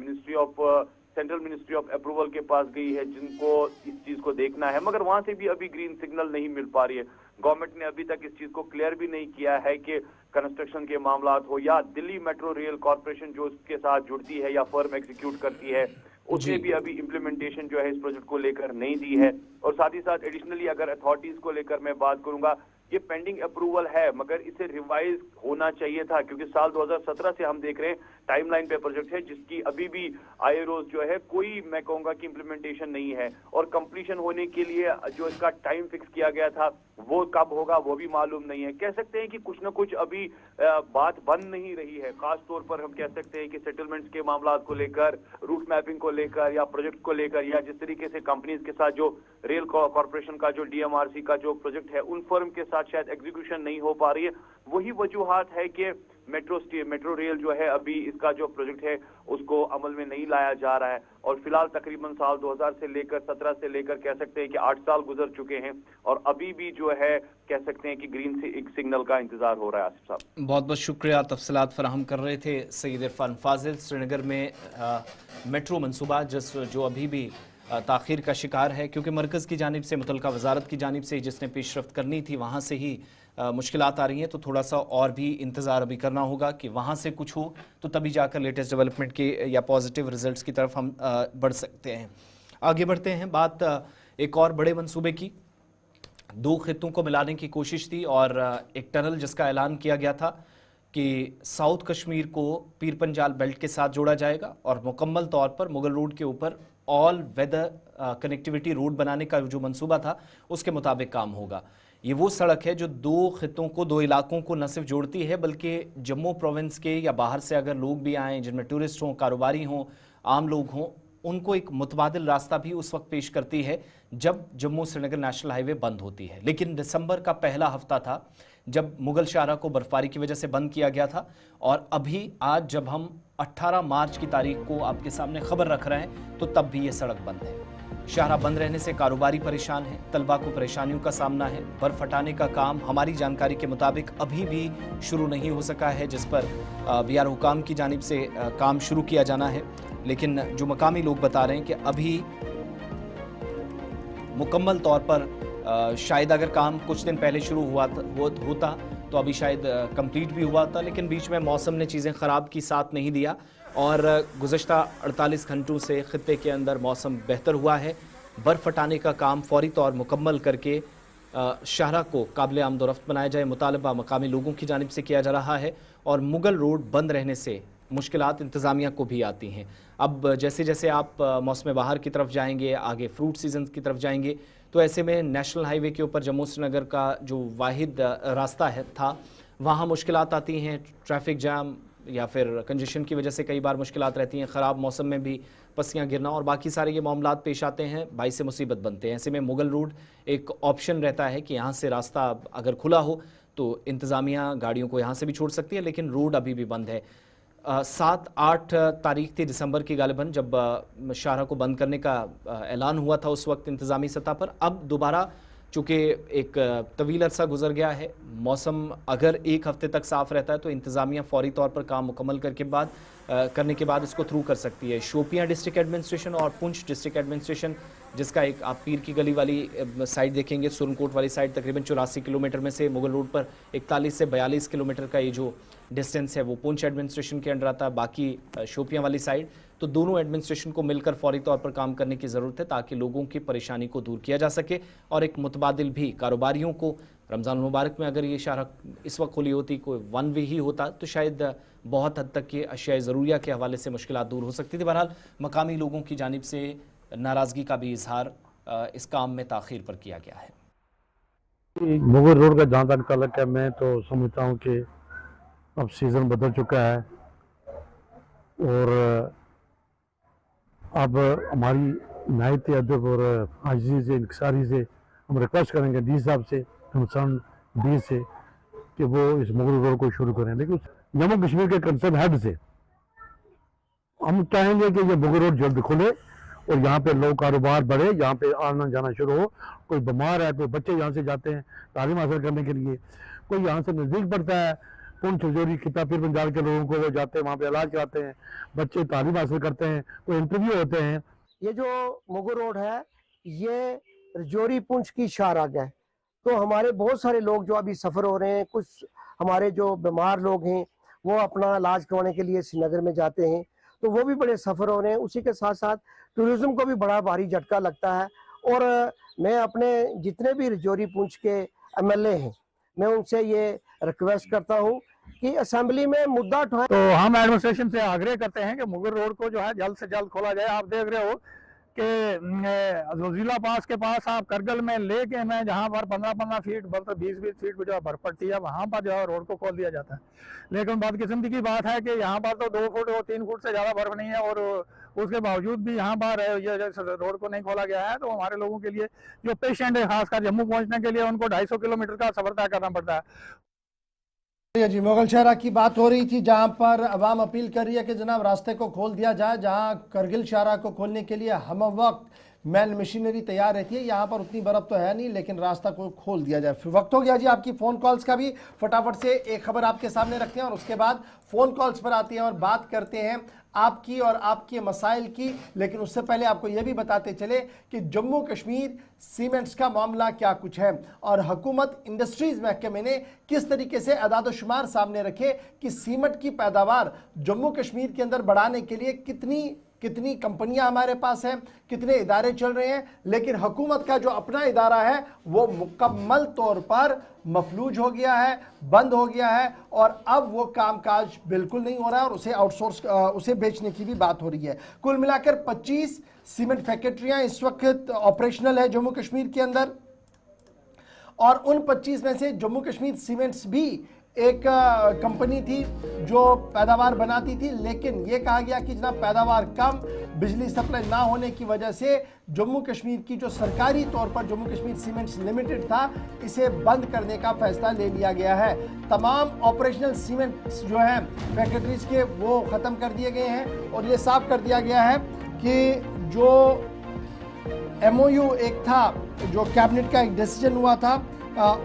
सेंट्रल मिनिस्ट्री ऑफ अप्रूवल के पास गई है, जिनको इस चीज को देखना है, मगर वहां से भी अभी ग्रीन सिग्नल नहीं मिल पा रही है। गवर्नमेंट ने अभी तक इस चीज को क्लियर भी नहीं किया है कि कंस्ट्रक्शन के मामलात हो या दिल्ली मेट्रो रेल कॉर्पोरेशन जो उसके साथ जुड़ती है या फर्म एग्जीक्यूट करती है, उसने भी अभी इम्प्लीमेंटेशन जो है इस प्रोजेक्ट को लेकर नहीं दी है। और साथ ही साथ एडिशनली अगर अथॉरिटीज को लेकर मैं बात करूंगा, ये पेंडिंग अप्रूवल है मगर इसे रिवाइज होना चाहिए था, क्योंकि साल 2017 से हम देख रहे हैं टाइमलाइन पे प्रोजेक्ट है जिसकी अभी भी आईरोज जो है कोई मैं कहूंगा कि इम्प्लीमेंटेशन नहीं है। और कंप्लीशन होने के लिए जो इसका टाइम फिक्स किया गया था वो कब होगा वो भी मालूम नहीं है। कह सकते हैं कि कुछ ना कुछ अभी बात बन नहीं रही है। खास तौर पर हम कह सकते हैं कि सेटलमेंट्स के मामलात को लेकर, रूट मैपिंग को लेकर या प्रोजेक्ट को लेकर, या जिस तरीके से कंपनीज के साथ जो रेल कॉर्पोरेशन का जो डीएमआरसी का जो प्रोजेक्ट है उन फर्म के साथ शायद एग्जीक्यूशन नहीं हो पा रही है। वही वजूहात है कि मेट्रो रेल जो है अभी इसका जो प्रोजेक्ट है उसको अमल में नहीं लाया जा रहा है। और फिलहाल तकरीबन साल 2000 से लेकर 17 से लेकर कह सकते हैं कि 8 साल गुजर चुके हैं और अभी भी जो है कह सकते हैं कि ग्रीन से एक सिग्नल का इंतजार हो रहा है। आसिफ साहब बहुत बहुत शुक्रिया, तफसीलात फराहम कर रहे थे सईद इरफान फाजिल। श्रीनगर में मेट्रो मनसूबा जो अभी भी ताख़ीर का शिकार है, क्योंकि मरकज़ की जानिब से, मुतल्लिका वजारत की जानिब से जिसने पेशरफ्त करनी थी वहाँ से ही मुश्किलात आ रही हैं, तो थोड़ा सा और भी इंतज़ार अभी करना होगा कि वहाँ से कुछ हो तो तभी जाकर लेटेस्ट डेवलपमेंट के या पॉजिटिव रिजल्ट्स की तरफ हम बढ़ सकते हैं। आगे बढ़ते हैं, बात एक और बड़े मंसूबे की। 2 खित्तों को मिलाने की कोशिश थी और एक टनल जिसका ऐलान किया गया था कि साउथ कश्मीर को पीर पंजाल बेल्ट के साथ जोड़ा जाएगा और मुकम्मल तौर पर मुगल रोड के ऊपर ऑल वेदर कनेक्टिविटी रोड बनाने का जो मंसूबा था उसके मुताबिक काम होगा। ये वो सड़क है जो 2 खित्तों को, 2 इलाकों को न सिर्फ जोड़ती है बल्कि जम्मू प्रोविंस के या बाहर से अगर लोग भी आएँ, जिनमें टूरिस्ट हों, कारोबारी हों, आम लोग हों, उनको एक मुतबादिल रास्ता भी उस वक्त पेश करती है जब जम्मू श्रीनगर नेशनल हाईवे बंद होती है। लेकिन दिसंबर का पहला हफ्ता था जब मुगल शाहरा को बर्फबारी की वजह से बंद किया गया था और अभी आज जब हम 18 मार्च की तारीख को आपके सामने खबर रख रहे हैं तो तब भी ये सड़क बंद है। शाहरा बंद रहने से कारोबारी परेशान है, तलबा को परेशानियों का सामना है। बर्फ हटाने का काम हमारी जानकारी के मुताबिक अभी भी शुरू नहीं हो सका है, जिस पर बीआर हुकाम की जानिब से काम शुरू किया जाना है। लेकिन जो मकामी लोग बता रहे हैं कि अभी मुकम्मल तौर पर शायद अगर काम कुछ दिन पहले शुरू होता तो अभी शायद कंप्लीट भी हुआ था, लेकिन बीच में मौसम ने चीज़ें ख़राब की, साथ नहीं दिया और गुज़श्ता 48 घंटों से ख़ित्ते के अंदर मौसम बेहतर हुआ है। बर्फ़ हटाने का काम फौरी तौर मुकम्मल करके शाहरा को काबिल आमदोरफ्त बनाया जाए, मुतालबा मकामी लोगों की जानिब से किया जा रहा है। और मुगल रोड बंद रहने से मुश्किलात इंतज़ामिया को भी आती हैं। अब जैसे जैसे आप मौसम बहार की तरफ जाएंगे, आगे फ्रूट सीजन की तरफ जाएंगे, तो ऐसे में नेशनल हाईवे के ऊपर जम्मू श्रीनगर का जो वाहिद रास्ता था वहाँ मुश्किलात आती हैं। ट्रैफिक जाम या फिर कंजेशन की वजह से कई बार मुश्किलात रहती हैं। ख़राब मौसम में भी पस्सियाँ गिरना और बाकी सारे ये मामलात पेश आते हैं, बाइस मुसीबत बनते हैं। ऐसे में मुगल रोड एक ऑप्शन रहता है कि यहाँ से रास्ता अगर खुला हो तो इंतज़ामिया गाड़ियों को यहाँ से भी छोड़ सकती है, लेकिन रोड अभी भी बंद है। 7-8 तारीख थी दिसंबर की गालिबन, जब शाहरा को बंद करने का ऐलान हुआ था उस वक्त इंतज़ामी सतह पर। अब दोबारा चूँकि एक तवील अरसा गुजर गया है, मौसम अगर एक हफ्ते तक साफ़ रहता है तो इंतज़ामिया फ़ौरी तौर पर काम मुकम्मल करने के बाद इसको थ्रू कर सकती है। शोपियां डिस्ट्रिक्ट एडमिनिस्ट्रेशन और पुंछ डिस्ट्रिक्ट एडमिनिस्ट्रेशन, जिसका एक आप पीर की गली वाली साइड देखेंगे, सुरनकोट वाली साइड, तकरीबन 84 किलोमीटर में से मुगल रोड पर 41 से 42 किलोमीटर का ये जो डिस्टेंस है वो पुंछ एडमिनिस्ट्रेशन के अंडर आता है। बाकी शोपियां वाली साइड, तो दोनों एडमिनिस्ट्रेशन को मिलकर फौरी तौर पर काम करने की ज़रूरत है ताकि लोगों की परेशानी को दूर किया जा सके और एक मुतबादिल भी कारोबारियों को। रमज़ान मुबारक में अगर ये शाहरा इस वक्त खुली होती, कोई वन वे ही होता, तो शायद बहुत हद तक ये अशिया ज़रूरिया के हवाले से मुश्किलात दूर हो सकती थी। बहरहाल मकामी लोगों की जानिब से नाराज़गी का भी इजहार इस काम में ताख़ीर पर किया गया है। मुगल रोड का जहाँ तक ताल्लुक है, मैं तो समझता हूँ कि अब सीज़न बदल चुका है और अब हमारी नायत अदब और आजिज़ी से, इंकसारी से हम रिक्वेस्ट करेंगे डी साहब से, हमसान डी से, कि वो इस मुगल रोड को शुरू करें। लेकिन जम्मू कश्मीर के कंसर्न हेड से हम चाहेंगे कि ये मुगल रोड जल्द खुले और यहाँ पे लोग कारोबार बढ़े, यहाँ पे आना जाना शुरू हो। कोई बीमार है, कोई बच्चे यहाँ से जाते हैं तालीम हासिल करने के लिए, कोई यहाँ से नज़दीक पड़ता है, पुंछ जोरी किता पीर पंजाल के लोगों को वो जाते हैं, वहाँ पे इलाज कराते हैं, बच्चे तालीम हासिल करते हैं, कोई इंटरव्यू होते हैं। ये जो मुगल रोड है ये रजौरी पुंछ की शाहराग है, तो हमारे बहुत सारे लोग जो अभी सफ़र हो रहे हैं, कुछ हमारे जो बीमार लोग हैं वो अपना इलाज करवाने के लिए श्रीनगर में जाते हैं, तो वो भी बड़े सफ़र हो रहे हैं। उसी के साथ साथ टूरिज़्म को भी बड़ा भारी झटका लगता है। और मैं अपने जितने भी रजौरी पुंछ के MLA हैं, मैं उनसे ये रिक्वेस्ट करता हूँ कि असेंबली में मुद्दा उठाएं। तो हम एडमिनिस्ट्रेशन से आग्रह करते हैं कि मुगल रोड को जो है जल्द से जल्द खोला जाए। आप देख रहे हो कि जिला पास के पास आप करगल में लेके मैं जहाँ पर 15-15 फीट बल्कि 20-20 फीट जो है बर्फ पड़ती है, वहाँ पर जो है रोड को खोल दिया जाता है। लेकिन बदकिस्मती की बात है कि यहाँ पर तो 2 फुट और 3 फुट से ज़्यादा बर्फ नहीं है और उसके बावजूद भी यहाँ पर ये रोड को नहीं खोला गया है। तो हमारे लोगों के लिए जो पेशेंट है, खासकर जम्मू पहुँचने के लिए, उनको 250 किलोमीटर का सफर तय करना पड़ता है। जी, मुगल शहरा की बात हो रही थी जहां पर अवाम अपील कर रही है कि जनाब रास्ते को खोल दिया जाए। जहां करगिल शाहरा को खोलने के लिए हम वक्त मैन मशीनरी तैयार रहती है, यहाँ पर उतनी बर्फ तो है नहीं, लेकिन रास्ता को खोल दिया जाए। फिर वक्त हो गया जी आपकी फ़ोन कॉल्स का भी। फटाफट से एक खबर आपके सामने रखते हैं और उसके बाद फ़ोन कॉल्स पर आते हैं और बात करते हैं आपकी और आपके मसाइल की। लेकिन उससे पहले आपको यह भी बताते चले कि जम्मू कश्मीर सीमेंट्स का मामला क्या कुछ है और हुकूमत इंडस्ट्रीज़ महकमे ने किस तरीके से अदाद-ओ-शुमार सामने रखे कि सीमेंट की पैदावार जम्मू कश्मीर के अंदर बढ़ाने के लिए कितनी कंपनियां हमारे पास हैं, कितने इदारे चल रहे हैं। लेकिन हुकूमत का जो अपना इदारा है वो मुकम्मल तौर पर मफलूज हो गया है, बंद हो गया है और अब वो कामकाज बिल्कुल नहीं हो रहा है और उसे आउटसोर्स उसे बेचने की भी बात हो रही है। कुल मिलाकर 25 सीमेंट फैक्ट्रियां इस वक्त ऑपरेशनल है जम्मू कश्मीर के अंदर और उन 25 में से जम्मू कश्मीर सीमेंट्स भी एक कंपनी थी जो पैदावार बनाती थी। लेकिन ये कहा गया कि जनाब पैदावार कम, बिजली सप्लाई ना होने की वजह से जम्मू कश्मीर की जो सरकारी तौर पर जम्मू कश्मीर सीमेंट्स लिमिटेड था, इसे बंद करने का फैसला ले लिया गया है। तमाम ऑपरेशनल सीमेंट्स जो हैं फैक्ट्रीज के वो ख़त्म कर दिए गए हैं और ये साफ कर दिया गया है कि जो MOU एक था, जो कैबिनेट का एक डिसीजन हुआ था,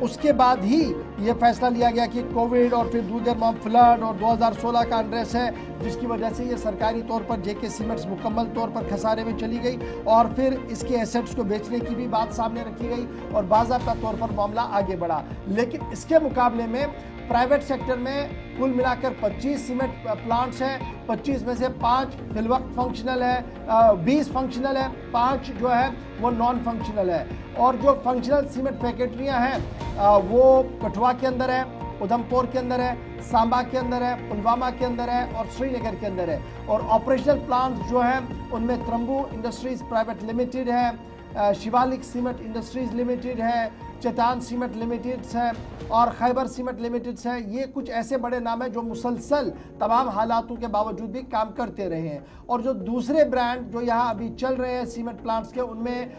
उसके बाद ही ये फैसला लिया गया कि कोविड और फिर दूसर फ्लड और 2016 का अनरेस्ट है, जिसकी वजह से ये सरकारी तौर पर JK सीमेंट्स मुकम्मल तौर पर खसारे में चली गई और फिर इसके एसेट्स को बेचने की भी बात सामने रखी गई और बाज़ाब्ता तौर पर मामला आगे बढ़ा। लेकिन इसके मुकाबले में प्राइवेट सेक्टर में कुल मिलाकर 25 सीमेंट प्लांट्स हैं। 25 में से 5 फिलवक्त फंक्शनल है, 20 फंक्शनल है, 5 जो है वो नॉन फंक्शनल है। और जो फंक्शनल सीमेंट फैक्ट्रियां हैं वो कठुआ के अंदर है, उधमपुर के अंदर है, सांबा के अंदर है, पुलवामा के अंदर है और श्रीनगर के अंदर है। और ऑपरेशनल प्लांट्स जो हैं उनमें त्रम्बू इंडस्ट्रीज़ प्राइवेट लिमिटेड है, शिवालिक सीमेंट इंडस्ट्रीज़ लिमिटेड है, चेतान सीमेंट लिमिटेड्स है और खैबर सीमेंट लिमिटेड्स है। ये कुछ ऐसे बड़े नाम हैं जो मुसलसल तमाम हालातों के बावजूद भी काम करते रहे हैं। और जो दूसरे ब्रांड जो यहाँ अभी चल रहे हैं सीमेंट प्लांट्स के, उनमें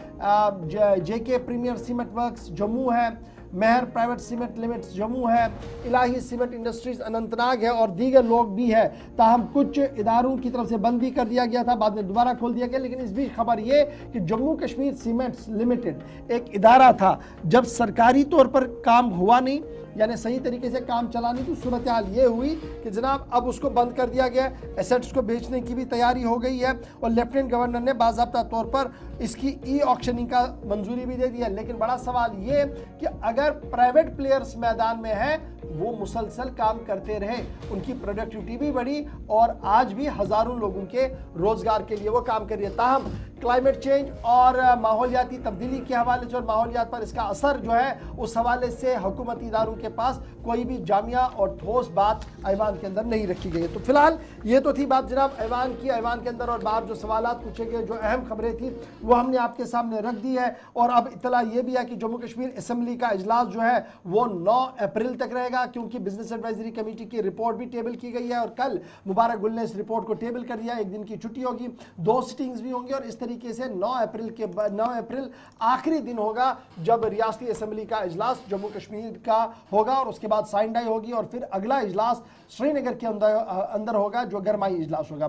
JK premier cement works Jammu है, Mehar private cement limiteds Jammu है, इलाही सीमेंट इंडस्ट्रीज अनंतनाग है और दीगर लोग भी है। ताहम कुछ इदारों की तरफ से बंद भी कर दिया गया था, बाद में दोबारा खोल दिया गया। लेकिन इस बीच खबर ये कि जम्मू कश्मीर सीमेंट्स लिमिटेड एक इदारा था, जब सरकारी तौर पर काम हुआ नहीं, यानी सही तरीके से काम चला नहीं, तो सूरत हाल ये हुई कि जनाब अब उसको बंद कर दिया गया, एसेट्स को बेचने की भी तैयारी हो गई है और लेफ्टिनेंट गवर्नर ने बाज़ाब्ता तौर पर इसकी ई ऑक्शनिंग का मंजूरी भी दे दी है। लेकिन बड़ा सवाल ये कि अगर प्राइवेट प्लेयर्स मैदान में है, वो मुसलसल काम करते रहे, उनकी प्रोडक्टिविटी भी बढ़ी और आज भी हज़ारों लोगों के रोज़गार के लिए वो काम कर रही है। ताहम क्लाइमेट चेंज और माहौलियाती तब्दीली के हवाले से और माहौलियात पर इसका असर जो है, उस हवाले से हुकूमती इदारों के पास कोई भी जामिया और ठोस बात ऐवान के अंदर नहीं रखी गई है। तो फिलहाल ये तो थी बात जनाब ऐवान की। ऐवान के अंदर और बाहर जो सवालात पूछे गए, जो अहम खबरें थी, वो हमने आपके सामने रख दी है। और अब इतला ये भी है कि जम्मू कश्मीर असम्बली का इजलास जो है वो 9 अप्रैल तक रहेगा, क्योंकि बिजनेस एडवाइजरी कमेटी की रिपोर्ट भी टेबल की गई है और कल मुबारक गुल ने इस रिपोर्ट को टेबल कर दिया। एक दिन की छुट्टी होगी, 2 सिटिंग्स भी होंगी और इस तरीके से 9 अप्रैल आखिरी दिन होगा जब रियासती असम्बली का इजलास जम्मू कश्मीर का होगा और उसके बाद साइन डाई होगी और फिर अगला इजलास श्रीनगर के अंदर होगा, जो गरमाई इजलास होगा।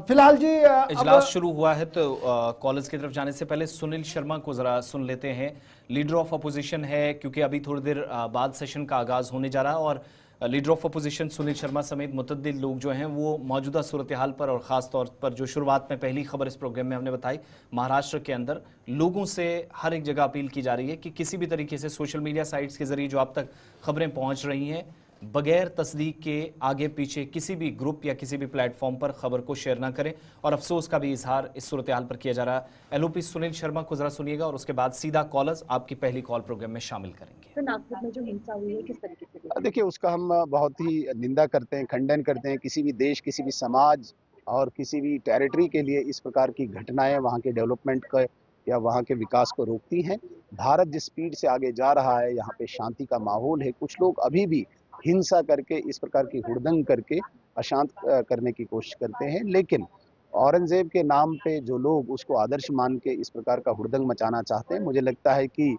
फिलहाल जी इजलास शुरू हुआ है, तो कॉलेज की तरफ जाने से पहले सुनील शर्मा को जरा सुन लेते हैं। लीडर ऑफ अपोजिशन है, क्योंकि अभी थोड़ी देर बाद सेशन का आगाज होने जा रहा है और leader of opposition Sunil Sharma समेत मुतअद्दिद लोग जो हैं वो मौजूदा सूरत हाल पर और ख़ास तौर पर जो शुरुआत में पहली खबर इस प्रोग्राम में हमने बताई, महाराष्ट्र के अंदर लोगों से हर एक जगह अपील की जा रही है कि किसी भी तरीके से सोशल मीडिया साइट्स के ज़रिए जो आप तक खबरें पहुंच रही हैं, बगैर तस्दीक के आगे पीछे किसी भी ग्रुप या किसी भी प्लेटफॉर्म पर खबर को शेयर ना करें। और अफसोस का भी इजहार इस सूरत हाल पर किया जा रहा है। एलओपी सुनील शर्मा को जरा सुनिएगा और उसके बाद सीधा कॉलर्स आपकी पहली कॉल प्रोग्राम में शामिल करेंगे। तो नागपुर में जो हिंसा हुई है किस तरीके से? देखिए, उसका हम बहुत ही निंदा करते हैं, खंडन करते हैं। किसी भी देश, किसी भी समाज और किसी भी टेरिटरी के लिए इस प्रकार की घटनाएं वहाँ के डेवलपमेंट का या वहाँ के विकास को रोकती हैं। भारत जिस स्पीड से आगे जा रहा है, यहाँ पे शांति का माहौल है, कुछ लोग अभी भी हिंसा करके, इस प्रकार की हुड़दंग करके अशांत करने की कोशिश करते हैं। लेकिन औरंगजेब के नाम पे जो लोग उसको आदर्श मान के इस प्रकार का हुड़दंग मचाना चाहते हैं, मुझे लगता है कि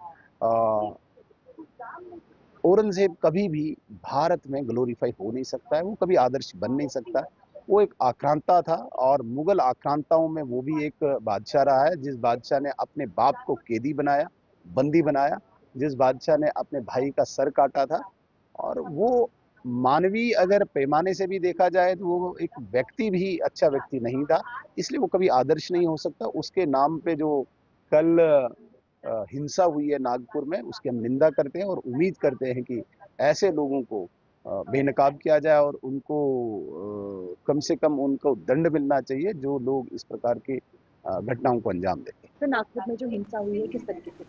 औरंगजेब कभी भी भारत में ग्लोरीफाई हो नहीं सकता है, वो कभी आदर्श बन नहीं सकता। वो एक आक्रांता था और मुगल आक्रांताओं में वो भी एक बादशाह रहा है, जिस बादशाह ने अपने बाप को कैदी बनाया, बंदी बनाया, जिस बादशाह ने अपने भाई का सर काटा था। और वो मानवीय अगर पैमाने से भी देखा जाए तो वो एक व्यक्ति भी अच्छा व्यक्ति नहीं था, इसलिए वो कभी आदर्श नहीं हो सकता। उसके नाम पे जो कल हिंसा हुई है नागपुर में, उसकी हम निंदा करते हैं और उम्मीद करते हैं कि ऐसे लोगों को बेनकाब किया जाए और उनको कम से कम उनको दंड मिलना चाहिए जो लोग इस प्रकार की घटनाओं को अंजाम देते हैं। तो नागपुर में जो हिंसा हुई है किस तरीके से?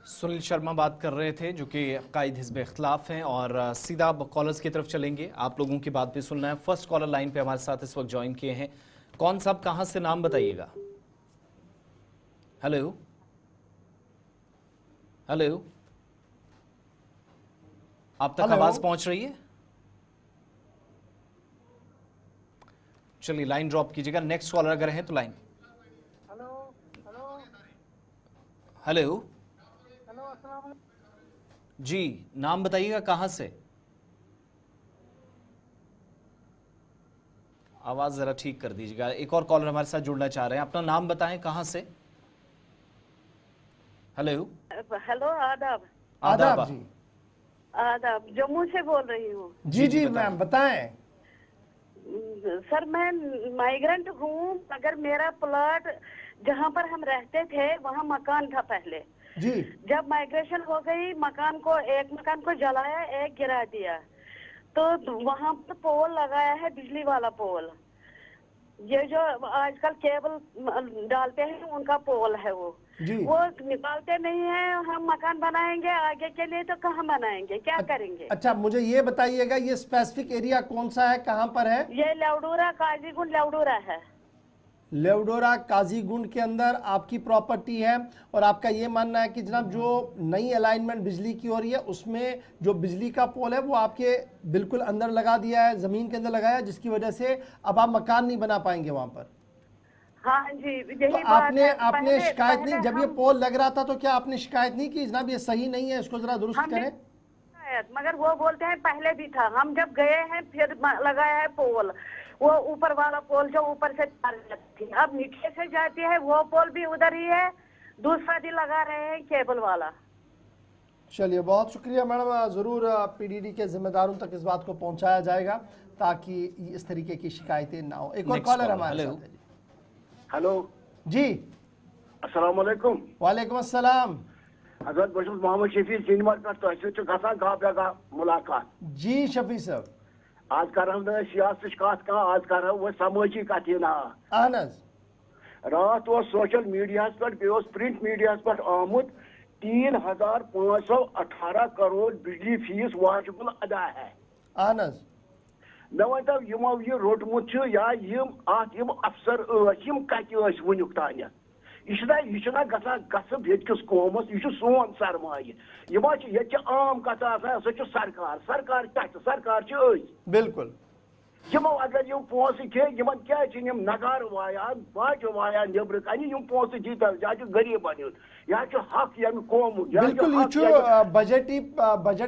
सुनील शर्मा बात कर रहे थे, जो कि कायद हिज़्ब इख्तिलाफ हैं। और सीधा कॉलर्स की तरफ चलेंगे, आप लोगों की बात भी सुनना है। फर्स्ट कॉलर लाइन पे हमारे साथ इस वक्त ज्वाइन किए हैं। कौन साहब, कहाँ से, नाम बताइएगा। हेलो हेलो, आप तक आवाज पहुंच रही है? चलिए लाइन ड्रॉप कीजिएगा। नेक्स्ट कॉलर अगर है तो लाइन। हेलो जी, नाम बताइएगा, कहां से? आवाज जरा ठीक कर दीजिएगा। एक और कॉलर हमारे साथ जुड़ना चाह रहे हैं, अपना नाम बताएं, कहां से? हेलो हेलो, आदाब। आदाब जी। आदाब, जम्मू से बोल रही हूँ। जी जी मैम, बताएं। सर, मैं माइग्रेंट हूँ, मगर मेरा प्लॉट जहाँ पर हम रहते थे वहाँ मकान था पहले जी। जब माइग्रेशन हो गई, एक मकान को जलाया, एक गिरा दिया, तो वहाँ पर पोल लगाया है, बिजली वाला पोल। ये जो आजकल केबल डालते हैं उनका पोल है वो निकालते नहीं है। हम मकान बनाएंगे आगे के लिए तो कहाँ बनाएंगे, क्या करेंगे? अच्छा, मुझे ये बताइएगा, ये स्पेसिफिक एरिया कौन सा है, कहाँ पर है? ये लेवडोरा, काजीगुंड लेवडोरा है। लेवडोरा काजीगुंड के अंदर आपकी प्रॉपर्टी है और आपका ये मानना है कि जनाब जो नई अलाइनमेंट बिजली की हो रही है उसमें जो बिजली का पोल है वो आपके बिल्कुल अंदर लगा दिया है, जमीन के अंदर लगाया है, जिसकी वजह से अब आप मकान नहीं बना पाएंगे वहां पर। हाँ जी, यही तो बात आपने है। आपने शिकायत नहीं, जब ये हम- पोल लग रहा था तो क्या आपने शिकायत नहीं की जनाब ये सही नहीं है, इसको जरा दुरुस्त हमने करें? शिकायत, मगर वो बोलते हैं पहले भी था, हम जब गए हैं फिर लगाया है पोल, वो ऊपर वाला पोल जो ऊपर से तार जाती थी, अब नीचे से जाती है वो पोल भी उधर ही है, दूसरा भी लगा रहे हैं केबल वाला। चलिए बहुत शुक्रिया मैडम, ज़रूर पीडीडी के जिम्मेदारों तक इस बात को पहुंचाया जाएगा ताकि इस तरीके की शिकायतें ना हो। एक और Next कॉलर call, हमारे hello. साथ है जी। हेलो जी अस्सलाम वालेकुम। वालेकुम अस्सलाम। हजरत बशर मोहम्मद शफी जिनमर पर तो गसा गा बेगा मुलाकात। जी शफी साहब, आज कर हम सियासत कत कह, आज कर वो समाजी कत ना। अहन हज। रात वो सोशल मीडिया पे प्रिंट मीडिया पे आमुत 3,518 करोड़ बिजली फीस वाजिबुल अदा है। अहन हज। मे वन यमो यह रोटमुत या यम अफसर यम कत वनुक तान यह गसा गसब यस कौमस, यह सोन सरमाय, ये आम कत सह सरकार, सरकार क्या सरकार बिल्कुल यमो अगर यम पोस खे यम क्या नगार वायान बाजो वायान नबर कन यम पोस दीत यह गरीब यह हक यम कौम बिल्कुल यह बजट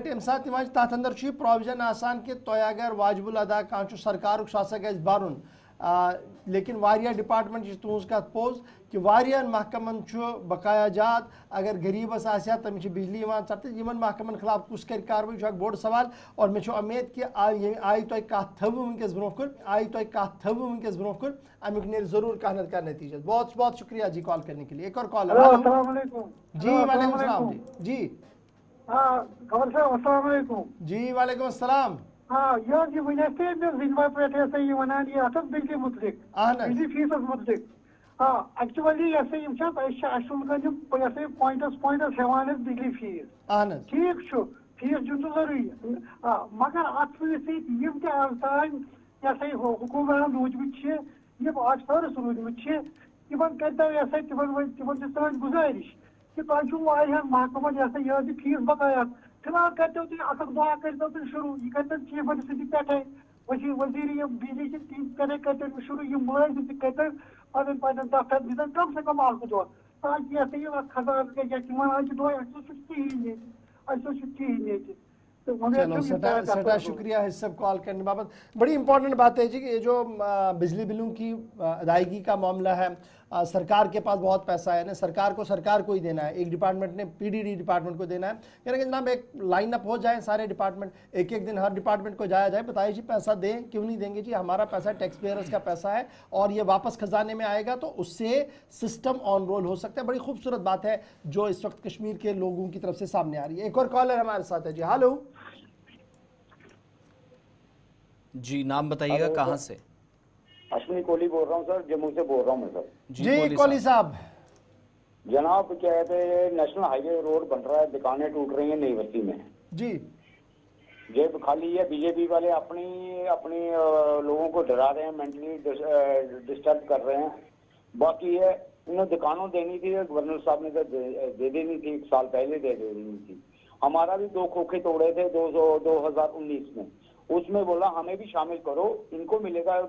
यम सात तथ अंदर प्रोविजन आसान कि तुम अगर वाजिबुल अदा कह सरकार गज भरुन, लेकिन वारिया डिपार्टमेंट तुज कत पोज कि वारियान महकमन बकाया जात, अगर गरीबस आया तमिस बिजली चट इन महकमन खिलाफ कुछ कर कार्रवाई बोड़ सवाल। और मे उम्मीद कि आई तुम कत थव वनकस ब्रो कुन अमुक ने जरूर कह न कह नतीजा। बहुत बहुत शुक्रिया जी कॉल करने के लिए। एक और कॉल जी वालेकुम सलाम जी जी वालेकुम अस्सलाम। हाँ यह वन जिनवा पे वन यह बिजली मुतलिक बिजली फीसस मुतलिक। हाँ एक्चुअली पॉइंटस हेवान बिजली फीस ठीक फीस दिन जरूरी, मगर अत तान हुकूमत रूदमत आज फर्स रूदमत कर तमन गुजारिश कि तुम महकमन यह फीस बकाया फिलहाल करते तुम अख दुआ करो तुम शुरू, यह कर चीफ मिनिस्टर पे वजीर बिजली करते शुरू, यह मुलाजिम कर पन दफ्तर दिन कम से कम अख दुआ ताकि खजान आज दुआ कहें। चलो सटा शुक्रिया है सब कॉल करने बाबत। बड़ी इंपॉर्टेंट बात है जी कि ये जो बिजली बिलों की अदायगी का मामला है, सरकार के पास बहुत पैसा है ना, सरकार को ही देना है, एक डिपार्टमेंट ने पीडीडी डिपार्टमेंट को देना है। यानी कि जनाब एक लाइन अप हो जाए सारे डिपार्टमेंट, एक एक दिन हर डिपार्टमेंट को जाया जाए, बताइए जी पैसा दें क्यों नहीं देंगे जी, हमारा पैसा टैक्स पेयर्स का पैसा है और ये वापस खजाने में आएगा तो उससे सिस्टम ऑन रोल हो सकता है। बड़ी खूबसूरत बात है जो इस वक्त कश्मीर के लोगों की तरफ से सामने आ रही है। एक और कॉलर हमारे साथ है जी। हेलो जी, नाम बताइएगा कहाँ से? अश्विनी कोहली बोल रहा हूँ सर, जम्मू से बोल रहा हूँ मैं सर। जी कोहली साहब। जनाब क्या कहते हैं, नेशनल हाईवे रोड बन रहा है, दुकानें टूट रही हैं नई बस्ती में जी, जेब खाली है। बीजेपी वाले अपनी लोगों को डरा रहे हैं, मेंटली डिस्टर्ब कर रहे हैं। बाकी है इन्हें दुकानों देनी थी, गवर्नर साहब ने तो दे देनी थी, 1 साल पहले दे देनी थी। हमारा भी 2 खोखे तोड़े थे 2019 में, उसमें बोला हमें भी शामिल करो, इनको मिलेगा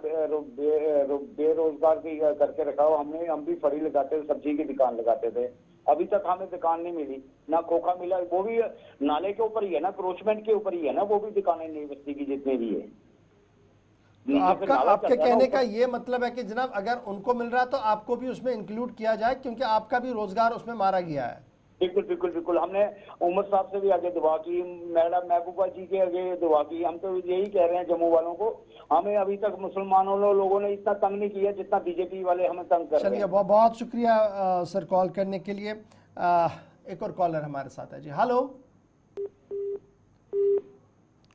बेरोजगार भी करके रखा हो। हम भी फड़ी लगाते थे, सब्जी की दुकान लगाते थे, अभी तक हमें दुकान नहीं मिली, ना खोखा मिला। वो भी नाले के ऊपर ही है ना, क्रोचमेंट के ऊपर ही है ना, वो भी दुकानें नई बस्ती की जितने भी है। तो आपके कहने का ये मतलब है कि जनाब अगर उनको मिल रहा है तो आपको भी उसमें इंक्लूड किया जाए, क्योंकि आपका भी रोजगार उसमें मारा गया है। बिल्कुल बिल्कुल बिल्कुल, हमने उमर साहब से भी आगे दुआ की, मैडम महबूबा जी के आगे दुआ की। हम तो यही कह रहे हैं जम्मू वालों को, हमें अभी तक मुसलमानों लोगों ने इतना तंग नहीं किया जितना बीजेपी वाले हमें तंग कर रहे हैं। चलिए बहुत शुक्रिया सर कॉल करने के लिए। एक और कॉलर हमारे साथ है जी। हेलो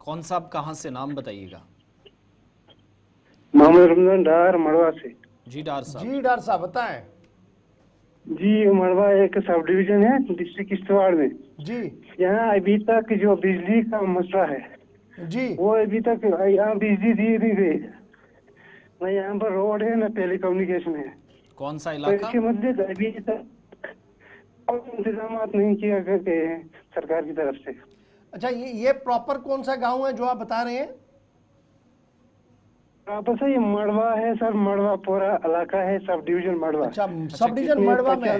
कौन साहब कहाँ से, नाम बताइएगा? मोहम्मद रमजान डार मड़वा से। जी डार साहब। जी डार साहब बताएं। जी मड़वा एक सब डिवीजन है डिस्ट्रिक्ट किश्तवाड़ में जी। यहाँ अभी तक जो बिजली का मसला है जी, वो अभी तक यहाँ बिजली दी नहीं गई। न यहाँ पर रोड है न टेलीकम्युनिकेशन है। कौन सा तो इलाका? इसके मतलब अभी तक इंतजाम नहीं किया गए हैं सरकार की तरफ से। अच्छा ये प्रॉपर कौन सा गांव है जो आप बता रहे हैं? बस ये मड़वा है सर, मड़वा पूरा इलाका है, सब डिवीजन मड़वा। अच्छा, सब डिवीजन मड़वा में है।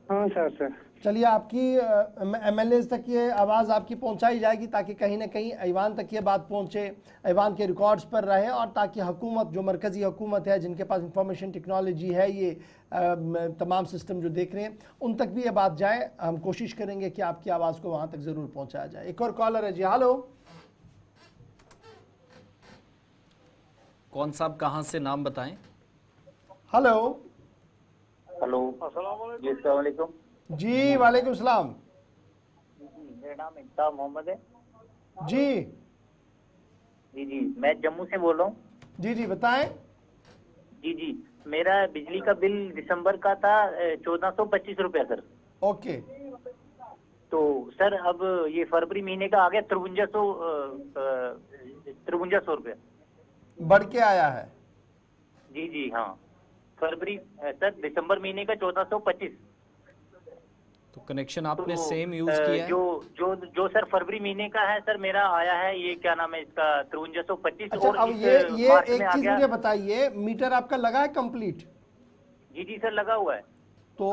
हाँ सर। चलिए, आपकी एमएलए तक ये आवाज़ आपकी पहुंचाई जाएगी ताकि कहीं ना कहीं ऐवान तक ये बात पहुंचे, ऐवान के रिकॉर्ड्स पर रहे, और ताकि हुकूमत, जो मरकज़ी हुकूमत है, जिनके पास इंफॉर्मेशन टेक्नोलॉजी है, ये तमाम सिस्टम जो देख रहे हैं, उन तक भी ये बात जाए। हम कोशिश करेंगे कि आपकी आवाज़ को वहाँ तक ज़रूर पहुँचाया जाए। एक और कॉलर है जी। हेलो, कौन साहब, कहाँ से, नाम बताएं। हेलो। जी, अस्सलाम वालेकुम। जी वालेकुम सलाम। मेरा नाम इंसाफ मोहम्मद है। जी जी, मैं जम्मू से बोल रहा हूँ। जी बताएं। जी, मेरा बिजली का बिल दिसंबर का था 1425 रुपया सर। ओके। तो सर अब ये फरवरी महीने का आ गया 5300 रुपया, बढ़ के आया है। जी हाँ, फरवरी सर दिसंबर महीने का 1425। तो कनेक्शन आपने सेम यूज किया है? जो सर फरवरी महीने का है सर, मेरा आया है ये क्या नाम है इसका 5325। अच्छा, और अब ये एक चीज मुझे बताइए, मीटर आपका लगा है कंप्लीट? जी सर, लगा हुआ है। तो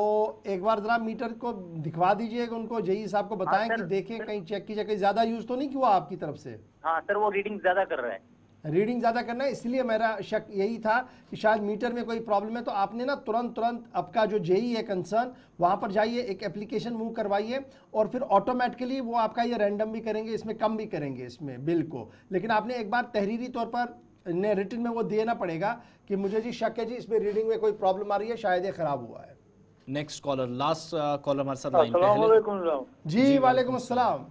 एक बार जरा मीटर को दिखवा दीजिएगा उनको, जेई साहब को बताएं कि देखें कहीं चेक कीजिए, कहीं ज्यादा यूज तो नहीं हुआ आपकी तरफ से। हाँ सर, वो रीडिंग ज्यादा कर रहा है। रीडिंग ज़्यादा करना है, इसलिए मेरा शक यही था कि शायद मीटर में कोई प्रॉब्लम है। तो आपने ना तुरंत आपका जो जेई है कंसर्न, वहाँ पर जाइए, एक एप्लीकेशन मूव करवाइए, और फिर ऑटोमेटिकली वो आपका ये रैंडम भी करेंगे, इसमें कम भी करेंगे इसमें बिल को। लेकिन आपने एक बार तहरीरी तौर पर रिटन में वो देना पड़ेगा कि मुझे जी शक है जी, इसमें रीडिंग में कोई प्रॉब्लम आ रही है, शायद ये ख़राब हुआ है। नेक्स्ट कॉलर, लास्ट कॉलर हमारे साथ लाइन पे है। जी वालेकुम अस्सलाम।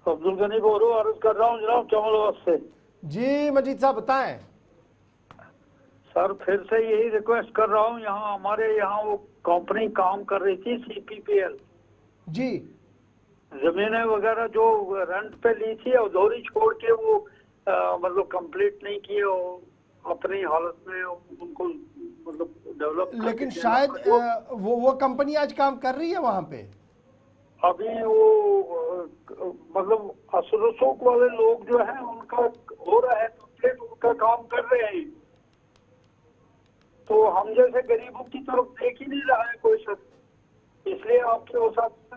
अब्दुल गनी बोल रहा हूँ, अर्ज कर रहा हूँ जनाब कमल से। जी मजीद साहब बताएं। सर फिर से यही रिक्वेस्ट कर रहा हूँ, यहाँ हमारे यहाँ वो कंपनी काम कर रही थी CPPL जी, जमीनें वगैरह जो रेंट पे ली थी, अधूरी छोड़ के वो मतलब कंप्लीट नहीं किए, अपनी हालत में उनको मतलब डेवलप। लेकिन शायद वो कंपनी आज काम कर रही है वहाँ पे। अभी वो मतलब असुरसोक वाले लोग जो हैं उनका हो रहा है, तो फिर उनका काम कर रहे हैं, तो हम जैसे गरीबों की तरफ देख ही नहीं रहा है कोई शख्स। इसलिए आपके उस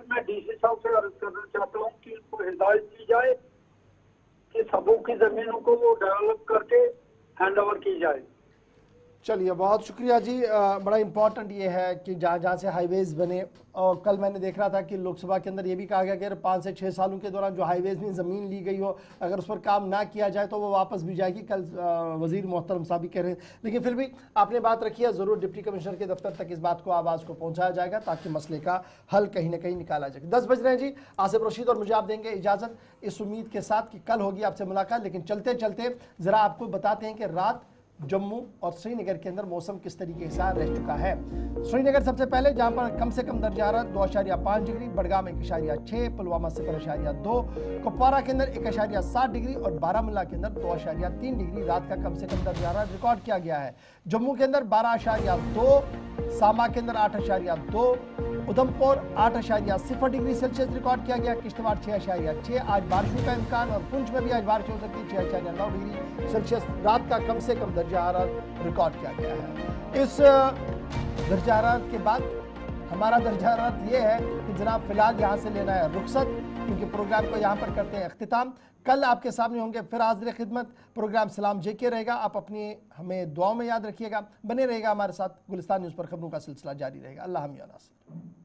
मैं DC साहब से अर्ज करना चाहता हूँ कि इनको हिदायत दी जाए कि सबों की जमीनों को वो डेवलप करके हैंड ओवर की जाए। चलिए, बहुत शुक्रिया जी। बड़ा इम्पॉर्टेंट ये है कि जहाँ जहाँ से हाईवेज बने, और कल मैंने देख रहा था कि लोकसभा के अंदर ये भी कहा गया कि 5 से 6 सालों के दौरान जो हाईवेज में ज़मीन ली गई हो, अगर उस पर काम ना किया जाए तो वो वापस भी जाएगी। कल वज़ीर मोहतरम साहब भी कह रहे हैं, लेकिन फिर भी आपने बात रखी है, ज़रूर डिप्टी कमिश्नर के दफ्तर तक इस बात को, आवाज़ को पहुँचाया जाएगा ताकि मसले का हल कहीं ना कहीं निकाला जाए। 10 बज रहे हैं जी। आसिफ रशीद और मुझे आप देंगे इजाज़त, इस उम्मीद के साथ कि कल होगी आपसे मुलाकात। लेकिन चलते चलते ज़रा आपको बताते हैं कि रात जम्मू और श्रीनगर के अंदर मौसम किस तरीके से रह चुका है। श्रीनगर सबसे पहले, जहां पर कम से कम दर्जा हरारत 2.5 डिग्री, बडगाम 1.6, पुलवामा 0.2, कुपवारा के अंदर 1.7 डिग्री और बारामूला के अंदर 2.3 डिग्री रात का कम से कम दर्जा हरारत रिकॉर्ड किया गया है। जम्मू के अंदर 12.2, सांबा के अंदर 8.2, उधमपुर 8.0 डिग्री सेल्सियस रिकॉर्ड किया गया, किश्तवाड़ 6.6। आज बारिशों का इम्कान, और पुंछ में भी आज बारिश हो सकती है। 6.9 डिग्री सेल्सियस रात का कम से कम दर्जा हरारत रिकॉर्ड किया गया है। इस दर्जा हरारत के बाद हमारा दर्जा हरारत ये है कि जनाब फिलहाल यहाँ से लेना है रुखसत, क्योंकि प्रोग्राम को यहाँ पर करते हैं अख्तिताम। कल आपके सामने होंगे फिर हाज़िर खिदमत। प्रोग्राम सलाम JK रहेगा। आप अपनी हमें दुआओं में याद रखिएगा, बने रहेगा हमारे साथ। गुलिस्तान न्यूज़ पर खबरों का सिलसिला जारी रहेगा। अल्लाह हम या नासिर।